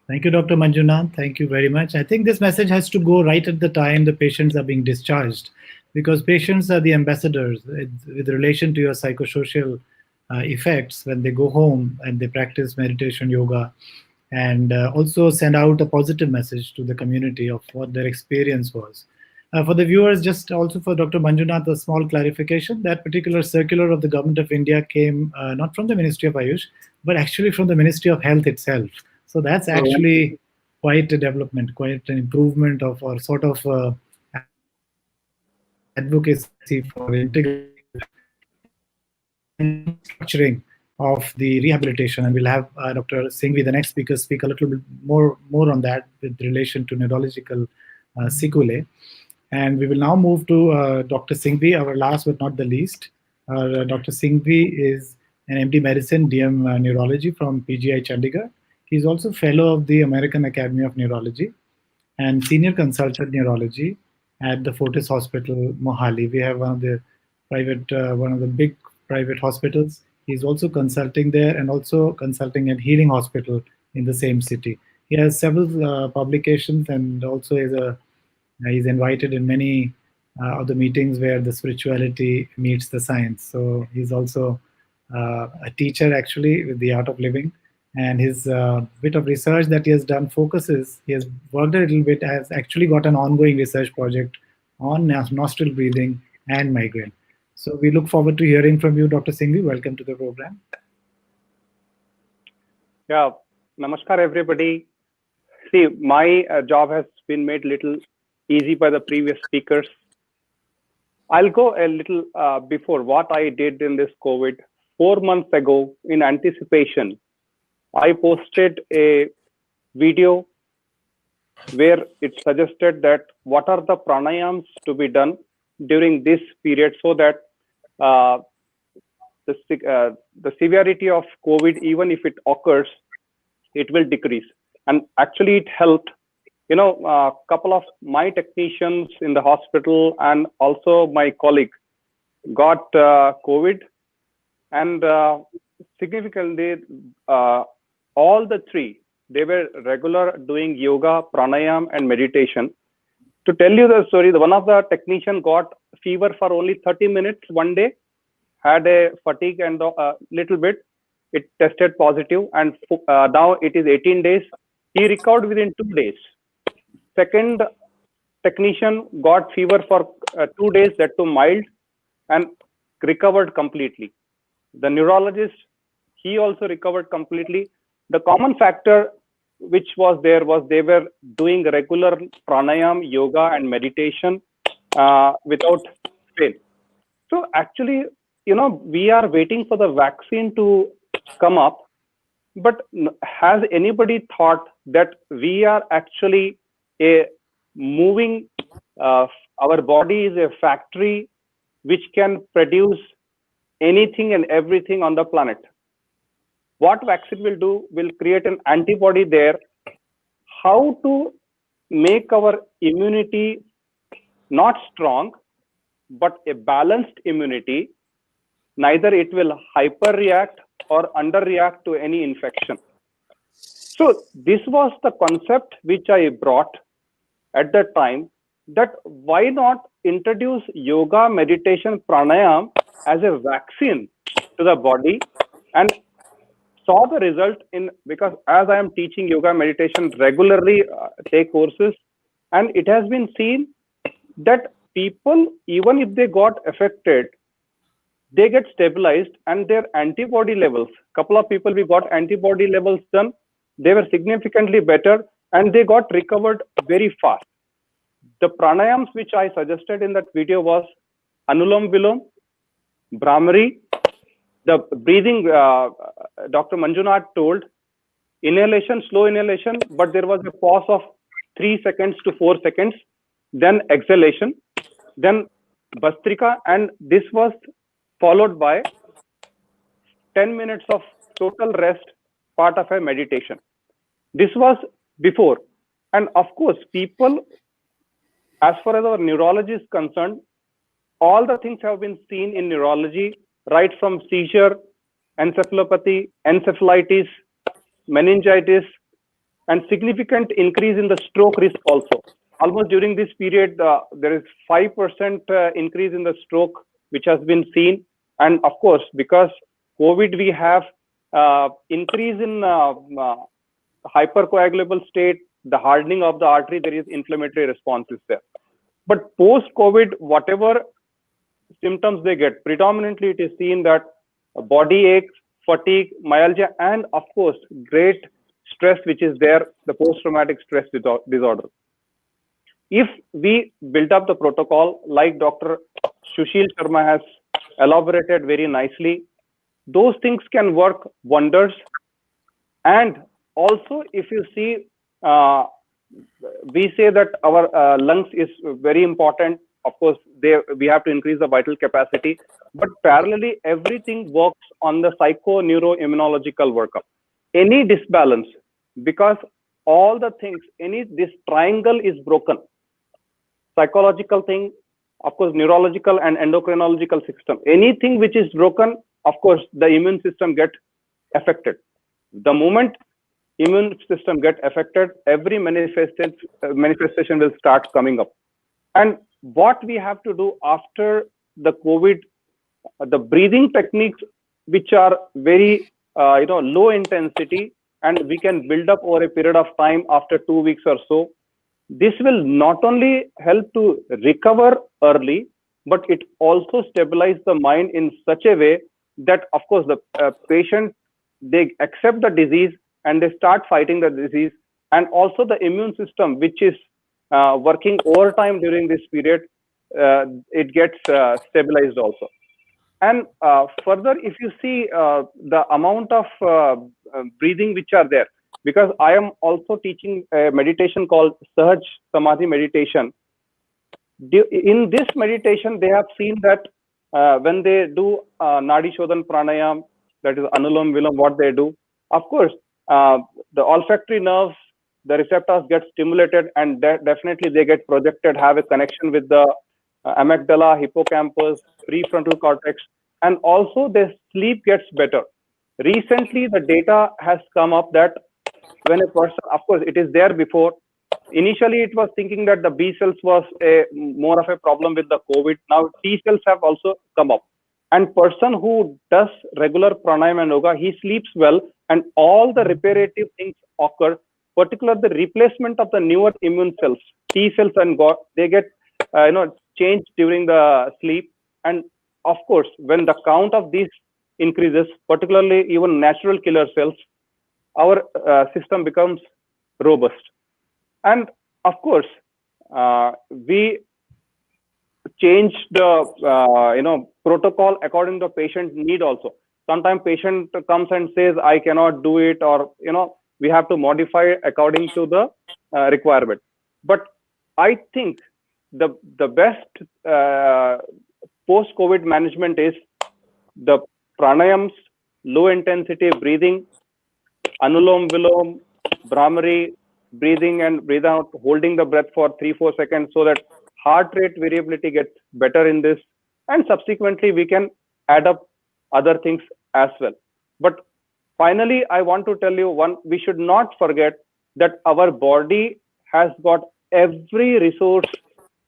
Thank you, Dr. Manjunath. Thank you very much. I think this message has to go right at the time the patients are being discharged, because patients are the ambassadors with relation to your psychosocial effects when they go home and they practice meditation, yoga, and also send out a positive message to the community of what their experience was. For the viewers, just also for Dr. Manjunath, a small clarification. That particular circular of the Government of India came not from the Ministry of Ayush, but actually from the Ministry of Health itself. So that's actually quite a development, quite an improvement of, or sort of advocacy for integrative and structuring of the rehabilitation. And we'll have Dr. Singhvi, the next speaker, speak a little bit more on that with relation to neurological sequelae. And we will now move to Dr. Singhvi, our last but not the least. Dr. Singhvi is an MD Medicine, DM Neurology from PGI Chandigarh. He's also fellow of the American Academy of Neurology and senior consultant neurology at the Fortis Hospital, Mohali. We have one of the big private hospitals. He's also consulting there and also consulting at Healing Hospital in the same city. He has several publications and also he's invited in many of the meetings where the spirituality meets the science. So he's also a teacher actually with the art of living. And his bit of research that he has done focuses, he has worked a little bit, has actually got an ongoing research project on nostril breathing and migraine. So we look forward to hearing from you, Dr. Singhvi. Welcome to the program. Yeah, namaskar everybody. See, my job has been made little easy by the previous speakers. I'll go a little before what I did in this COVID. 4 months ago, in anticipation, I posted a video where it suggested that what are the pranayams to be done during this period so that the severity of COVID, even if it occurs, it will decrease. And actually it helped. You know, a couple of my technicians in the hospital and also my colleague got COVID, and significantly all the three, they were regular doing yoga, pranayam and meditation. To tell you the story, one of the technician got fever for only 30 minutes one day, had a fatigue and a little bit. It tested positive, and now it is 18 days. He recovered within 2 days. Second technician got fever for 2 days, that too mild, and recovered completely. The neurologist, he also recovered completely. The common factor which was there was they were doing regular pranayam, yoga and meditation without pain. So actually, you know, we are waiting for the vaccine to come up, but has anybody thought that we are actually a moving, our body is a factory which can produce anything and everything on the planet. What vaccine will do will create an antibody there. How to make our immunity not strong, but a balanced immunity, neither it will hyperreact or underreact to any infection. So this was the concept which I brought at that time, that why not introduce yoga, meditation, pranayam as a vaccine to the body, and saw the result in, because as I am teaching yoga meditation regularly, take courses, and it has been seen that people, even if they got affected, they get stabilized and their antibody levels, couple of people we got antibody levels done, they were significantly better and they got recovered very fast. The pranayams which I suggested in that video was Anulam Vilom, Brahmari, the breathing, Dr. Manjunath told, inhalation, slow inhalation, but there was a pause of 3 seconds to 4 seconds, then exhalation, then Bastrika, and this was followed by 10 minutes of total rest, part of a meditation. This was before. And of course, people, as far as our neurology is concerned, all the things have been seen in neurology, right from seizure, encephalopathy, encephalitis, meningitis, and significant increase in the stroke risk also. Almost during this period, there is 5% increase in the stroke, which has been seen. And of course, because COVID, we have increase in hypercoagulable state, the hardening of the artery, there is inflammatory response is there. But post-COVID, whatever symptoms they get, predominantly it is seen that body aches, fatigue, myalgia, and of course, great stress, which is there, the post-traumatic stress disorder. If we build up the protocol, like Dr. Sushil Sharma has elaborated very nicely, those things can work wonders. And also, if you see, we say that our lungs is very important. Of course, we have to increase the vital capacity, but parallelly, everything works on the psycho-neuroimmunological workup. Any disbalance, because all the things, this triangle is broken. Psychological thing, of course, neurological and endocrinological system. Anything which is broken, of course, the immune system gets affected. The moment immune system gets affected, every manifestation will start coming up. And what we have to do after the COVID, the breathing techniques, which are very low intensity, and we can build up over a period of time after 2 weeks or so. This will not only help to recover early, but it also stabilizes the mind in such a way that, of course, the patient, they accept the disease and they start fighting the disease. And also the immune system, which is working overtime during this period, it gets stabilized also. And further, if you see the amount of breathing which are there, because I am also teaching a meditation called Sahaj Samadhi meditation. In this meditation, they have seen that when they do Nadi Shodhan Pranayam, that is Anulam Vilam, what they do, of course, the olfactory nerves, the receptors get stimulated, and definitely they get projected, have a connection with the amygdala, hippocampus, prefrontal cortex, and also their sleep gets better. Recently, the data has come up that when a person, of course, it is there before. Initially, it was thinking that the B cells was more of a problem with the COVID. Now, T cells have also come up. And person who does regular pranayama and yoga, he sleeps well, and all the reparative things occur, particularly the replacement of the newer immune cells, T cells, and they get changed during the sleep. And of course, when the count of these increases, particularly even natural killer cells, our system becomes robust. And of course, we change the protocol according to patient need also. Sometimes patient comes and says, I cannot do it, or we have to modify according to the requirement. But I think the best post-COVID management is the pranayams, low intensity breathing, Anulom Vilom, Brahmari, breathing and breathe out, holding the breath for 3-4 seconds, so that heart rate variability gets better in this. And subsequently, we can add up other things as well. But finally, I want to tell you we should not forget that our body has got every resource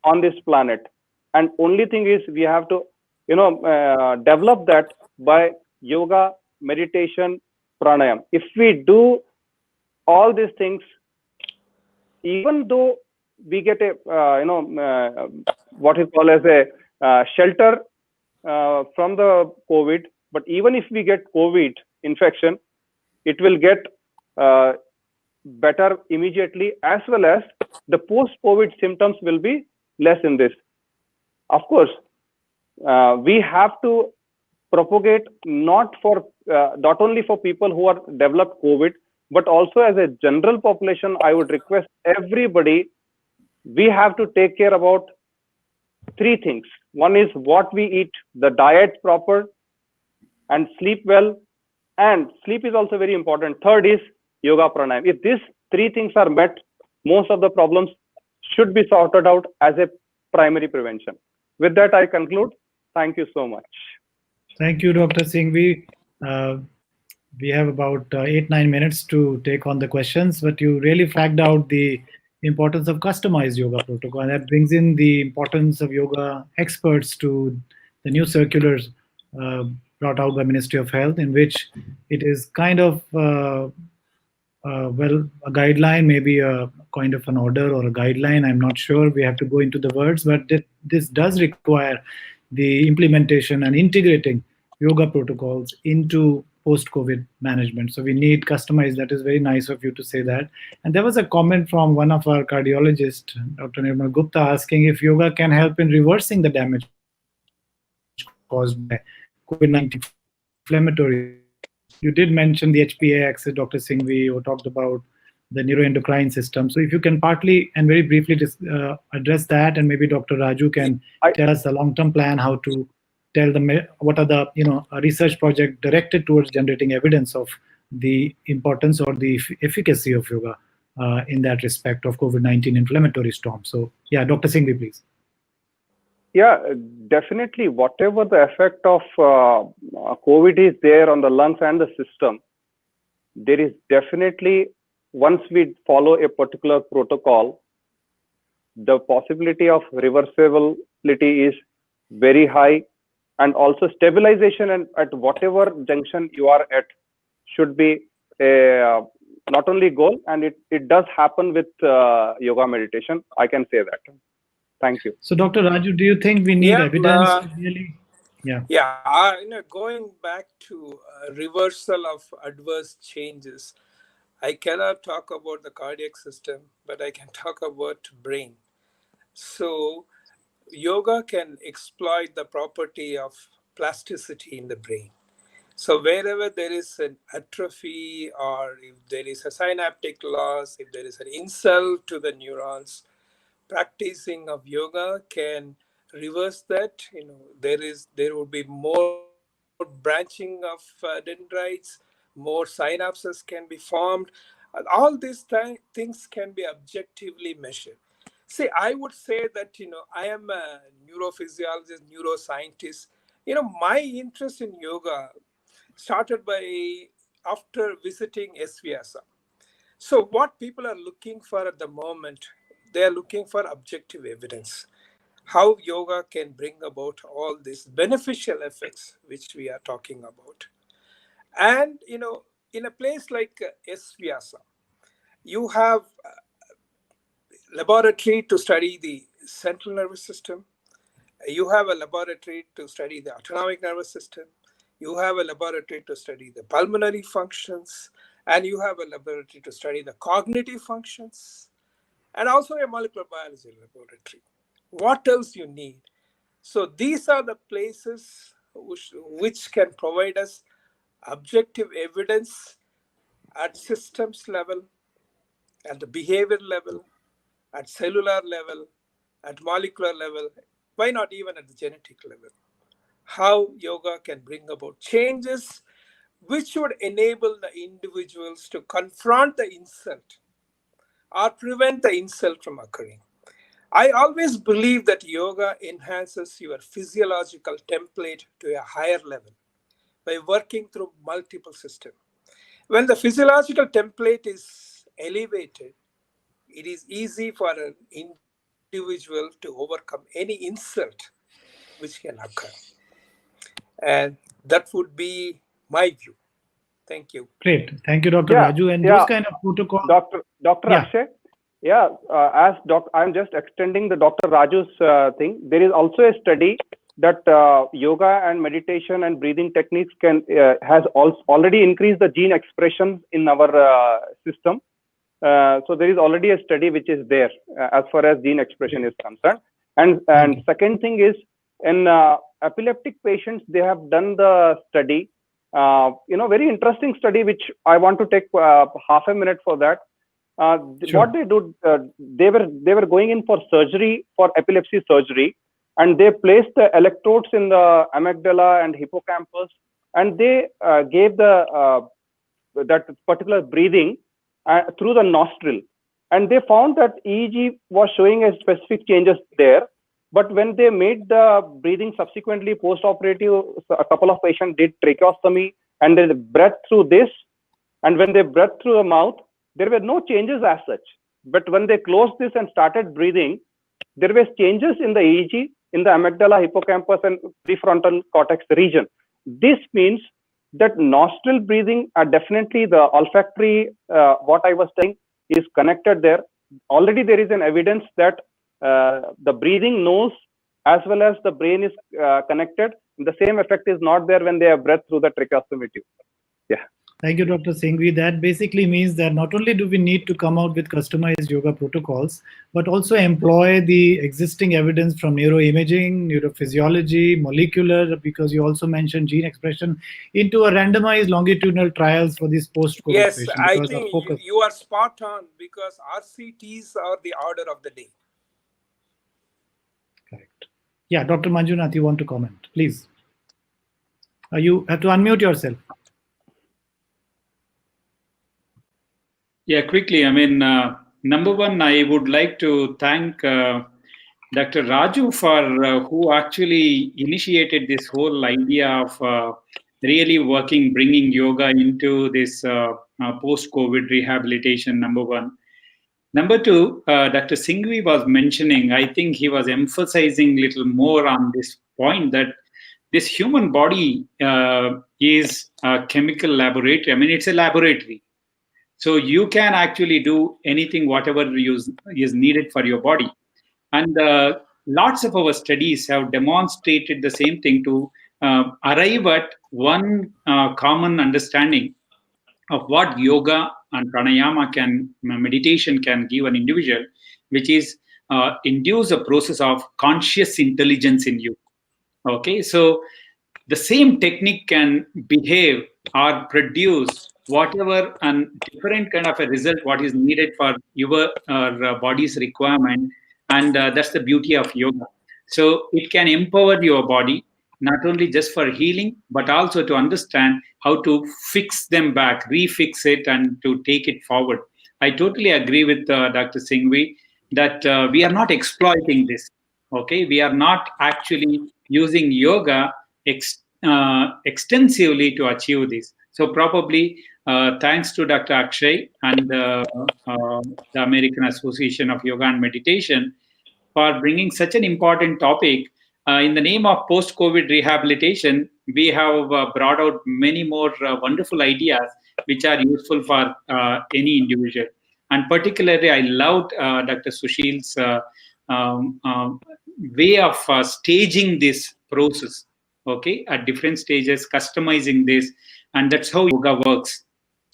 on this planet. And only thing is we have to, develop that by yoga, meditation, pranayam. If we do all these things, even though we get a, what is called as a shelter from the COVID, but even if we get COVID infection, it will get better immediately, as well as the post-COVID symptoms will be less in this. Of course, we have to propagate not only for people who are developed COVID, but also as a general population. I would request everybody, we have to take care about 3 things. One is what we eat, the diet proper, and sleep well. And sleep is also very important. Third is yoga pranayam. If these 3 things are met, most of the problems should be sorted out as a primary prevention. With that, I conclude. Thank you so much. Thank you, Dr. Singh. We have about 8-9 minutes to take on the questions, but you really flagged out the importance of customized yoga protocol, and that brings in the importance of yoga experts to the new circulars brought out by Ministry of Health, in which it is kind of a guideline, maybe a kind of an order or a guideline. I'm not sure. We have to go into the words, but this does require the implementation and integrating yoga protocols into post-COVID management. So we need customized. That is very nice of you to say that. And there was a comment from one of our cardiologists, Dr. Nirmal Gupta, asking if yoga can help in reversing the damage caused by COVID-19 inflammatory response. You did mention the HPA axis, Dr. Singhvi, who talked about the neuroendocrine system. So if you can partly and very briefly address that, and maybe Dr. Raju can tell us the long-term plan, how to tell them what are the a research project directed towards generating evidence of the importance or the efficacy of yoga in that respect of COVID-19 inflammatory storm. So yeah, Dr. Singhvi, please. Yeah, definitely. Whatever the effect of COVID is there on the lungs and the system, there is definitely, once we follow a particular protocol, the possibility of reversibility is very high, and also stabilization and at whatever junction you are at should be a not only goal, and it does happen with yoga meditation. I can say that. Thank you. So, Dr. Raju, do you think we need evidence really? Yeah. Going back to reversal of adverse changes, I cannot talk about the cardiac system, but I can talk about brain. So, yoga can exploit the property of plasticity in the brain. So wherever there is an atrophy, or if there is a synaptic loss, if there is an insult to the neurons, practicing of yoga can reverse that. There will be more branching of dendrites, more synapses can be formed. All these things can be objectively measured. See, I would say that I am a neurophysiologist, neuroscientist. My interest in yoga started after visiting SVSA. So what people are looking for at the moment, they are looking for objective evidence, how yoga can bring about all these beneficial effects which we are talking about. And in a place like SVSA, you have a laboratory to study the central nervous system. You have a laboratory to study the autonomic nervous system. You have a laboratory to study the pulmonary functions, and you have a laboratory to study the cognitive functions, and also a molecular biology laboratory. What else you need? So these are the places which can provide us objective evidence at systems level, at the behavior level, at cellular level, at molecular level, why not even at the genetic level? How yoga can bring about changes which would enable the individuals to confront the insult or prevent the insult from occurring. I always believe that yoga enhances your physiological template to a higher level by working through multiple systems. When the physiological template is elevated, it is easy for an individual to overcome any insult which can occur. And that would be my view. Thank you. Great. Thank you, Dr. Raju. And those kind of protocols. Dr. Akshay, I'm just extending the Dr. Raju's thing. There is also a study that yoga and meditation and breathing techniques has already increased the gene expression in our system. So there is already a study which is there as far as gene expression is concerned. And second thing is, in epileptic patients, they have done the study. Very interesting study, which I want to take half a minute for that. Sure. What they do, they were going in for surgery, for epilepsy surgery, and they placed the electrodes in the amygdala and hippocampus, and they gave that particular breathing through the nostril, and they found that EEG was showing a specific changes there. But when they made the breathing subsequently post-operative, a couple of patients did tracheostomy and they breathed through this, and when they breathed through the mouth, there were no changes as such. But when they closed this and started breathing, there were changes in the EEG, in the amygdala, hippocampus, and prefrontal cortex region. This means that nostril breathing, definitely the olfactory, what I was saying, is connected there. Already there is an evidence that the breathing nose as well as the brain is connected. The same effect is not there when they have breath through the tracheostomy tube. Yeah. Thank you, Dr. Singhvi. That basically means that not only do we need to come out with customized yoga protocols, but also employ the existing evidence from neuroimaging, neurophysiology, molecular, because you also mentioned gene expression, into a randomized longitudinal trials for these post-COVID Yes, patients. I Because our think focus. you are spot on, because RCTs are the order of the day. Correct. Yeah, Dr. Manjunath, you want to comment, please? You have to unmute yourself. Yeah, quickly. I mean, number one, I would like to thank Dr. Raju for who actually initiated this whole idea of really working, bringing yoga into this post-COVID rehabilitation. Number one. Number two, Dr. Singhvi was mentioning, I think he was emphasizing a little more on this point that this human body is a chemical laboratory. I mean, it's a laboratory. So you can actually do anything, whatever is needed for your body. And lots of our studies have demonstrated the same thing to arrive at one common understanding of what yoga and pranayama meditation can give an individual, which is induce a process of conscious intelligence in you. Okay, so the same technique can behave or produce whatever and different kind of a result what is needed for your body's requirement, and that's the beauty of yoga. So it can empower your body not only just for healing but also to understand how to fix them back, refix it, and to take it forward. I totally agree with Dr. Singhvi that we are not exploiting this. Okay, we are not actually using yoga extensively to achieve this. So probably thanks to Dr. Akshay and the American Association of Yoga and Meditation for bringing such an important topic. In the name of post-COVID rehabilitation, we have brought out many more wonderful ideas which are useful for any individual. And particularly, I loved Dr. Sushil's way of staging this process, okay, at different stages, customizing this, and that's how yoga works.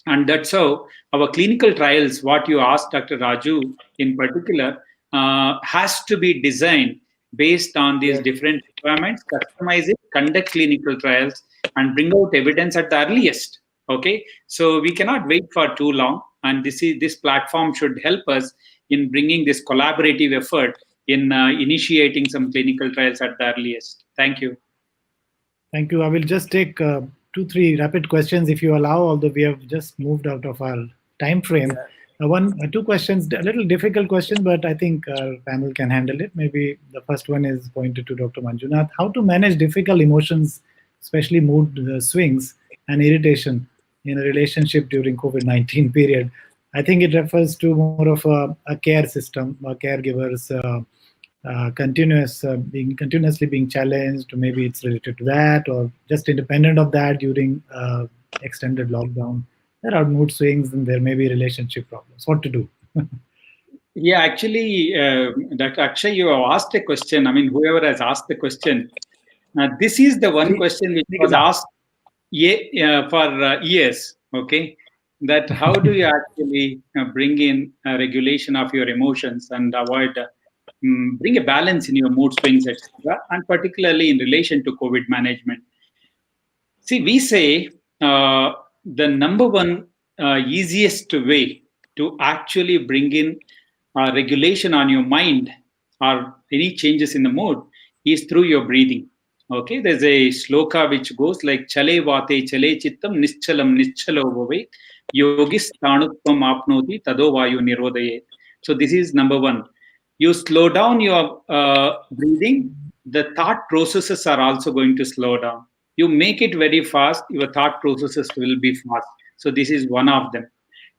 And that's how our clinical trials, what you asked Dr. Raju in particular, has to be designed based on these different requirements, customize it, conduct clinical trials, and bring out evidence at the earliest. Okay, so we cannot wait for too long, and this platform should help us in bringing this collaborative effort in initiating some clinical trials at the earliest. Thank you. Thank you. I will just take 2-3 rapid questions if you allow, although we have just moved out of our time frame. Two questions, a little difficult questions, but I think our panel can handle it. Maybe the first one is pointed to Dr. Manjunath. How to manage difficult emotions, especially mood swings and irritation in a relationship during COVID-19 period? I think it refers to more of a care system, caregivers continuously being challenged. Maybe it's related to that, or just independent of that during extended lockdown. There are mood swings and there may be relationship problems. What to do? Yeah, actually, Dr. Akshay, you have asked a question. I mean, whoever has asked the question, this is the one question which was asked for years. Okay, that how do you actually bring in regulation of your emotions and avoid bring a balance in your mood swings, etc., and particularly in relation to COVID management. See, we say the number one easiest way to actually bring in regulation on your mind or any changes in the mood is through your breathing. Okay, there's a sloka which goes like chale vate chale chittam nischalam nischalo bhave yogis tanutvam apnoti tado vayu nirodhaye. So this is number one. You slow down your breathing, the thought processes are also going to slow down. You make it very fast, your thought processes will be fast. So this is one of them.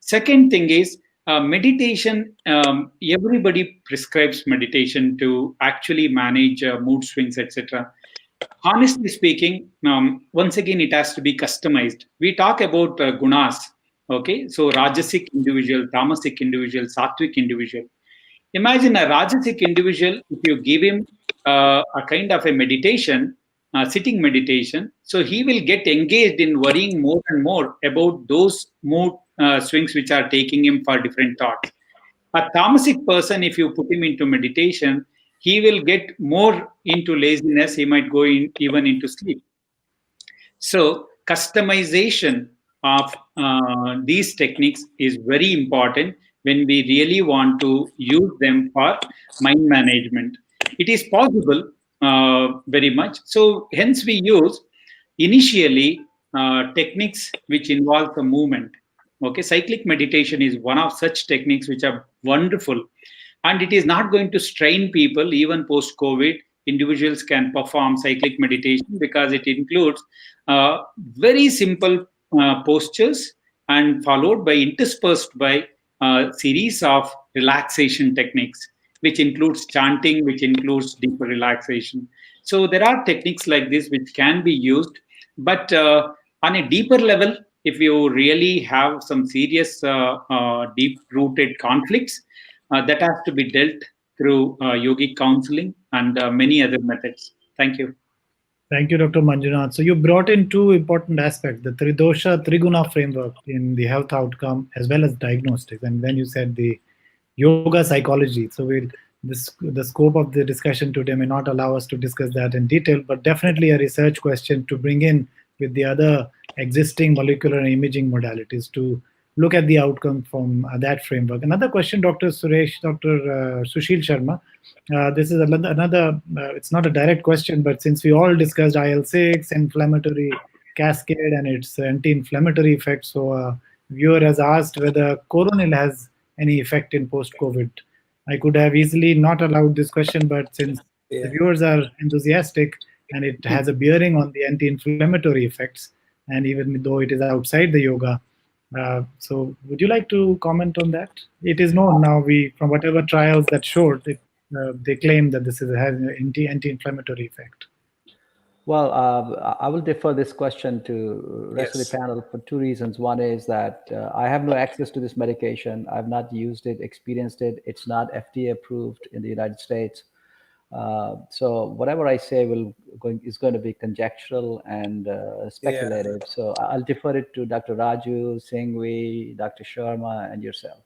Second thing is meditation. Everybody prescribes meditation to actually manage mood swings, etc. honestly speaking, once again, it has to be customized. We talk about gunas, okay? So Rajasic individual, Tamasic individual, Sattvic individual. Imagine a Rajasic individual, if you give him a kind of a meditation, sitting meditation, so he will get engaged in worrying more and more about those mood swings which are taking him for different thoughts. A tamasic person, if you put him into meditation, he will get more into laziness. He might go even into sleep. So, customization of these techniques is very important when we really want to use them for mind management. It is possible very much. So, hence, we use initially techniques which involve the movement. Okay, cyclic meditation is one of such techniques which are wonderful, and it is not going to strain people even post COVID. Individuals can perform cyclic meditation because it includes very simple postures and followed by interspersed by a series of relaxation techniques, which includes chanting, which includes deeper relaxation. So there are techniques like this which can be used, but on a deeper level, if you really have some serious deep-rooted conflicts, that has to be dealt through yogic counseling and many other methods. Thank you. Thank you, Dr. Manjunath. So you brought in two important aspects, the Tridosha Triguna framework in the health outcome as well as diagnostics. And then you said the yoga psychology. So the scope of the discussion today may not allow us to discuss that in detail, but definitely a research question to bring in with the other existing molecular and imaging modalities to look at the outcome from that framework. Another question, Dr. Sushil Sharma. This is another it's not a direct question, but since we all discussed IL-6, inflammatory cascade and its anti-inflammatory effects, so a viewer has asked whether coronil has any effect in post-COVID. I could have easily not allowed this question, but since the viewers are enthusiastic and it has a bearing on the anti-inflammatory effects, and even though it is outside the yoga, so would you like to comment on that? It is known now, from whatever trials that showed it, they claim that this has an anti-inflammatory effect. Well, I will defer this question to the rest of the panel for two reasons. One is that I have no access to this medication. I've not used it, experienced it. It's not FDA approved in the United States. So whatever I say is going to be conjectural and speculative. Yeah. So I'll defer it to Dr. Raju, Singhvi, Dr. Sharma, and yourself.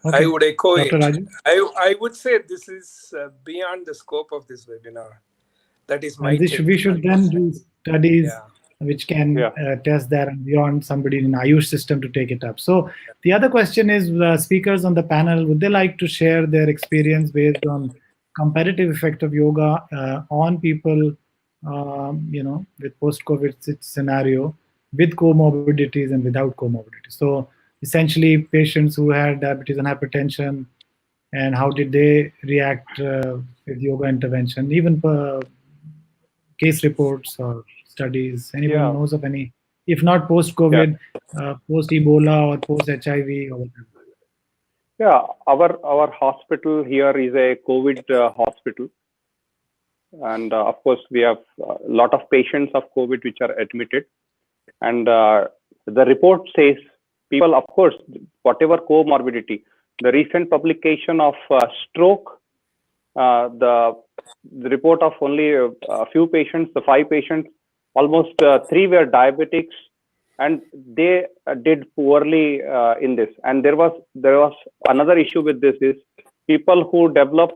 Okay. I would echo Dr. it. I would say this is beyond the scope of this webinar. That is my take. We should then do studies which can test that and beyond somebody in Ayush system to take it up. So the other question is, speakers on the panel, would they like to share their experience based on comparative effect of yoga on people, with post-COVID scenario, with comorbidities and without comorbidities? So essentially, patients who had diabetes and hypertension, and how did they react with yoga intervention, even case reports or studies. Anyone knows of any? If not post-COVID, post-Ebola or post-HIV or whatever. Yeah, our hospital here is a COVID hospital. And of course, we have a lot of patients of COVID which are admitted. And the report says people, of course, whatever comorbidity, the recent publication of stroke, the report of only a few patients, the 5 patients, almost 3 were diabetics, and they did poorly in this. And there was another issue with this is people who develop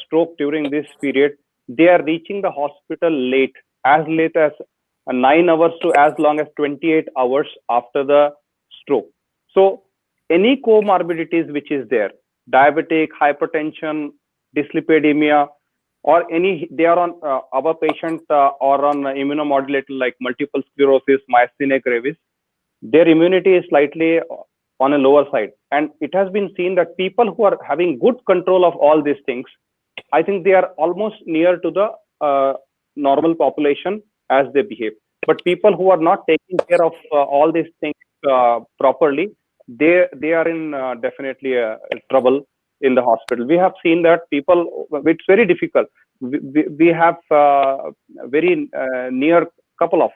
stroke during this period, they are reaching the hospital late as 9 hours to as long as 28 hours after the stroke. So any comorbidities which is there, diabetic, hypertension, dyslipidemia, or they are on our patient or on immunomodulator like multiple sclerosis, myasthenia gravis, their immunity is slightly on a lower side. And it has been seen that people who are having good control of all these things, I think they are almost near to the normal population as they behave. But people who are not taking care of all these things properly, they are in definitely trouble in the hospital. We have seen that people, it's very difficult. we have very near couple of.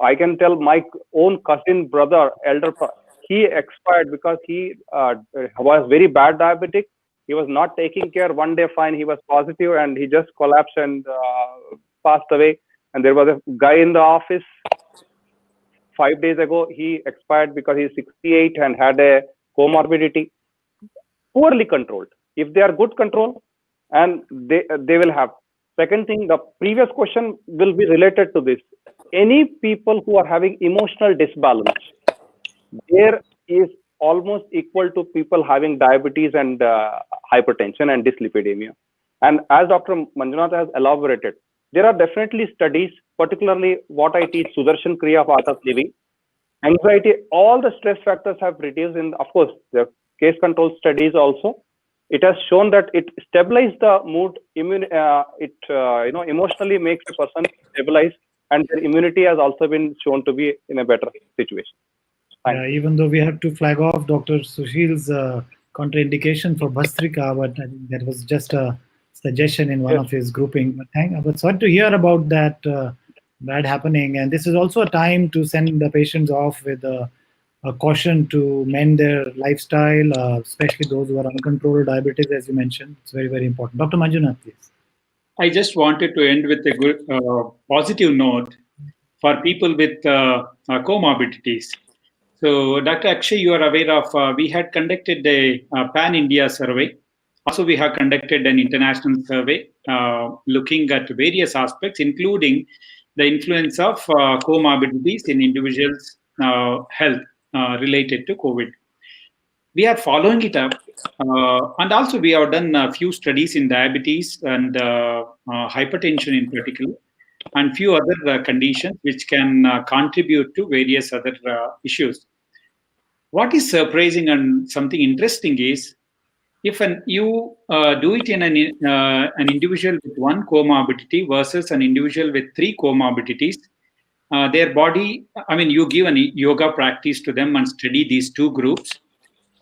I can tell my own cousin brother, he expired because he was very bad diabetic. He was not taking care. One day, fine, he was positive and he just collapsed and passed away. And there was a guy in the office 5 days ago. He expired because he's 68 and had a comorbidity. Poorly controlled. If they are good control, and they will have. Second thing, the previous question will be related to this. Any people who are having emotional disbalance, there is almost equal to people having diabetes and hypertension and dyslipidemia. And as Dr. Manjunath has elaborated, there are definitely studies, particularly what I teach, Sudarshan Kriya of Art of Living. Anxiety, all the stress factors have reduced in, of course, the case control studies also. It has shown that it stabilizes the mood, emotionally makes a person stabilize, and their immunity has also been shown to be in a better situation. Yeah, even though we have to flag off Dr. Sushil's contraindication for Bhastrika, but I think that was just a suggestion in one of his grouping. But sorry to hear about that bad happening. And this is also a time to send the patients off with a caution to mend their lifestyle, especially those who are uncontrolled diabetes, as you mentioned. It's very, very important. Dr. Manjunath, please. I just wanted to end with a good positive note for people with comorbidities. So, Dr. Akshay, you are aware of, we had conducted a pan-India survey. Also, we have conducted an international survey looking at various aspects, including the influence of comorbidities in individuals' health related to COVID. We are following it up. And also, we have done a few studies in diabetes and hypertension in particular, and few other conditions which can contribute to various other issues. What is surprising and something interesting is, if you do it in an individual with one comorbidity versus an individual with 3 comorbidities, their body, I mean, you give a yoga practice to them and study these 2 groups,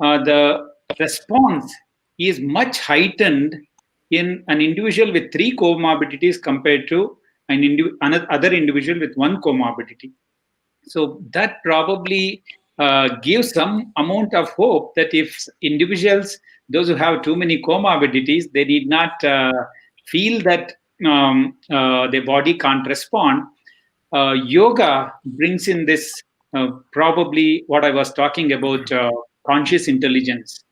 the response is much heightened in an individual with 3 comorbidities compared to another individual with 1 comorbidity. So that probably gives some amount of hope that if individuals, those who have too many comorbidities, they need not feel that their body can't respond. Yoga brings in this probably what I was talking about, conscious intelligence.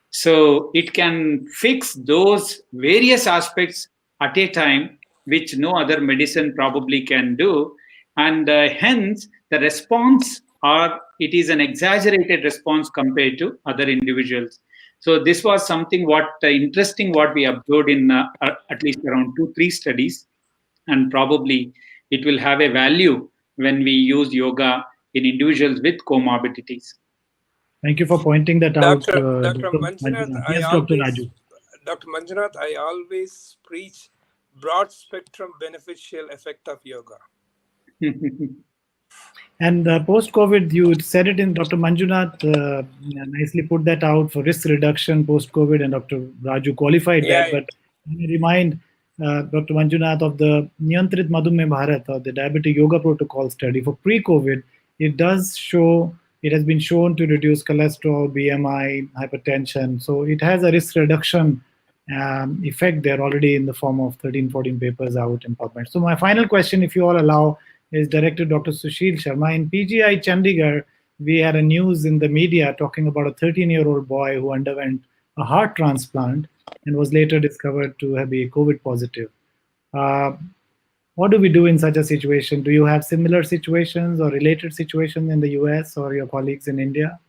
So it can fix those various aspects at a time, which no other medicine probably can do. And hence, the response, or it is an exaggerated response compared to other individuals. So this was something interesting what we observed in at least around 2-3 studies, and probably it will have a value when we use yoga in individuals with comorbidities. Thank you for pointing that out, Dr. Manjunath. Dr. Raju. Dr. Manjunath, I always preach broad spectrum beneficial effect of yoga. And post-COVID, you said it in Dr. Manjunath, nicely put that out for risk reduction post-COVID, and Dr. Raju qualified that. But let me remind Dr. Manjunath of the Niyantrit Madhumeh Bharat, or the Diabetic Yoga Protocol study for pre-COVID. It has been shown to reduce cholesterol, BMI, hypertension. So it has a risk reduction effect there already in the form of 13, 14 papers out in PubMed. So my final question, if you all allow, is directed to Dr. Sushil Sharma. In PGI Chandigarh, we had a news in the media talking about a 13-year-old boy who underwent a heart transplant and was later discovered to be COVID positive. What do we do in such a situation? Do you have similar situations or related situations in the US or your colleagues in India?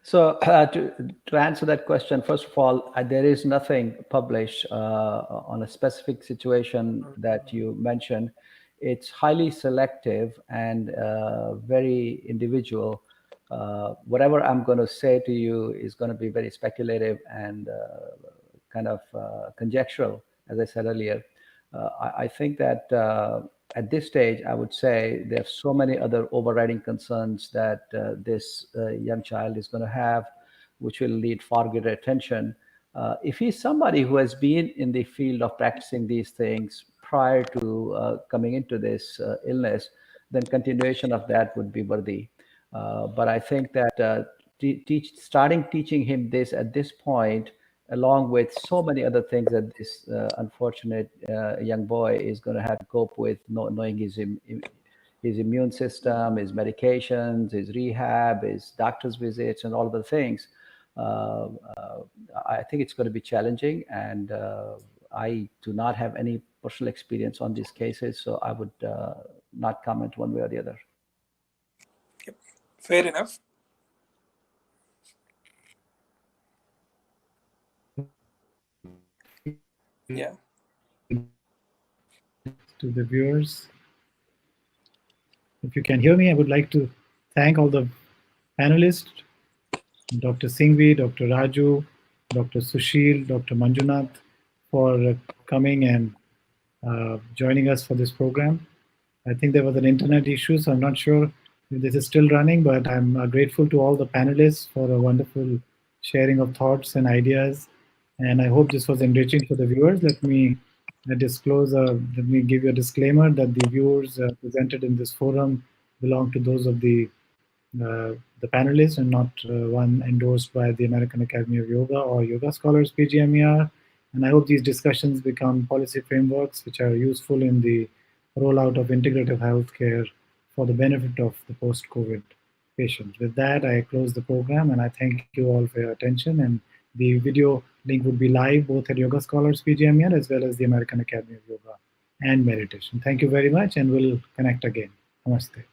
So to answer that question, first of all, there is nothing published on a specific situation that you mentioned. It's highly selective and very individual. Whatever I'm going to say to you is going to be very speculative and kind of conjectural, as I said earlier. I think that at this stage, I would say there are so many other overriding concerns that this young child is going to have, which will need far greater attention. If he's somebody who has been in the field of practicing these things prior to coming into this illness, then continuation of that would be worthy. But I think that starting teaching him this at this point, along with so many other things that this unfortunate young boy is going to have to cope with, knowing his immune system, his medications, his rehab, his doctor's visits, and all of the things. I think it's going to be challenging, and I do not have any personal experience on these cases, so I would not comment one way or the other. Yep. Fair enough. Yeah. To the viewers, if you can hear me, I would like to thank all the panelists, Dr. Singhvi, Dr. Raju, Dr. Sushil, Dr. Manjunath, for coming and joining us for this program. I think there was an internet issue, so I'm not sure if this is still running, but I'm grateful to all the panelists for a wonderful sharing of thoughts and ideas. And I hope this was enriching for the viewers. Let me give you a disclaimer that the viewers presented in this forum belong to those of the panelists and not one endorsed by the American Academy of Yoga or Yoga Scholars PGMER. And I hope these discussions become policy frameworks which are useful in the rollout of integrative healthcare for the benefit of the post-COVID patients. With that, I close the program, and I thank you all for your attention. And the video link would be live both at Yoga Scholars PGMER as well as the American Academy of Yoga and Meditation. Thank you very much, and we'll connect again. Namaste.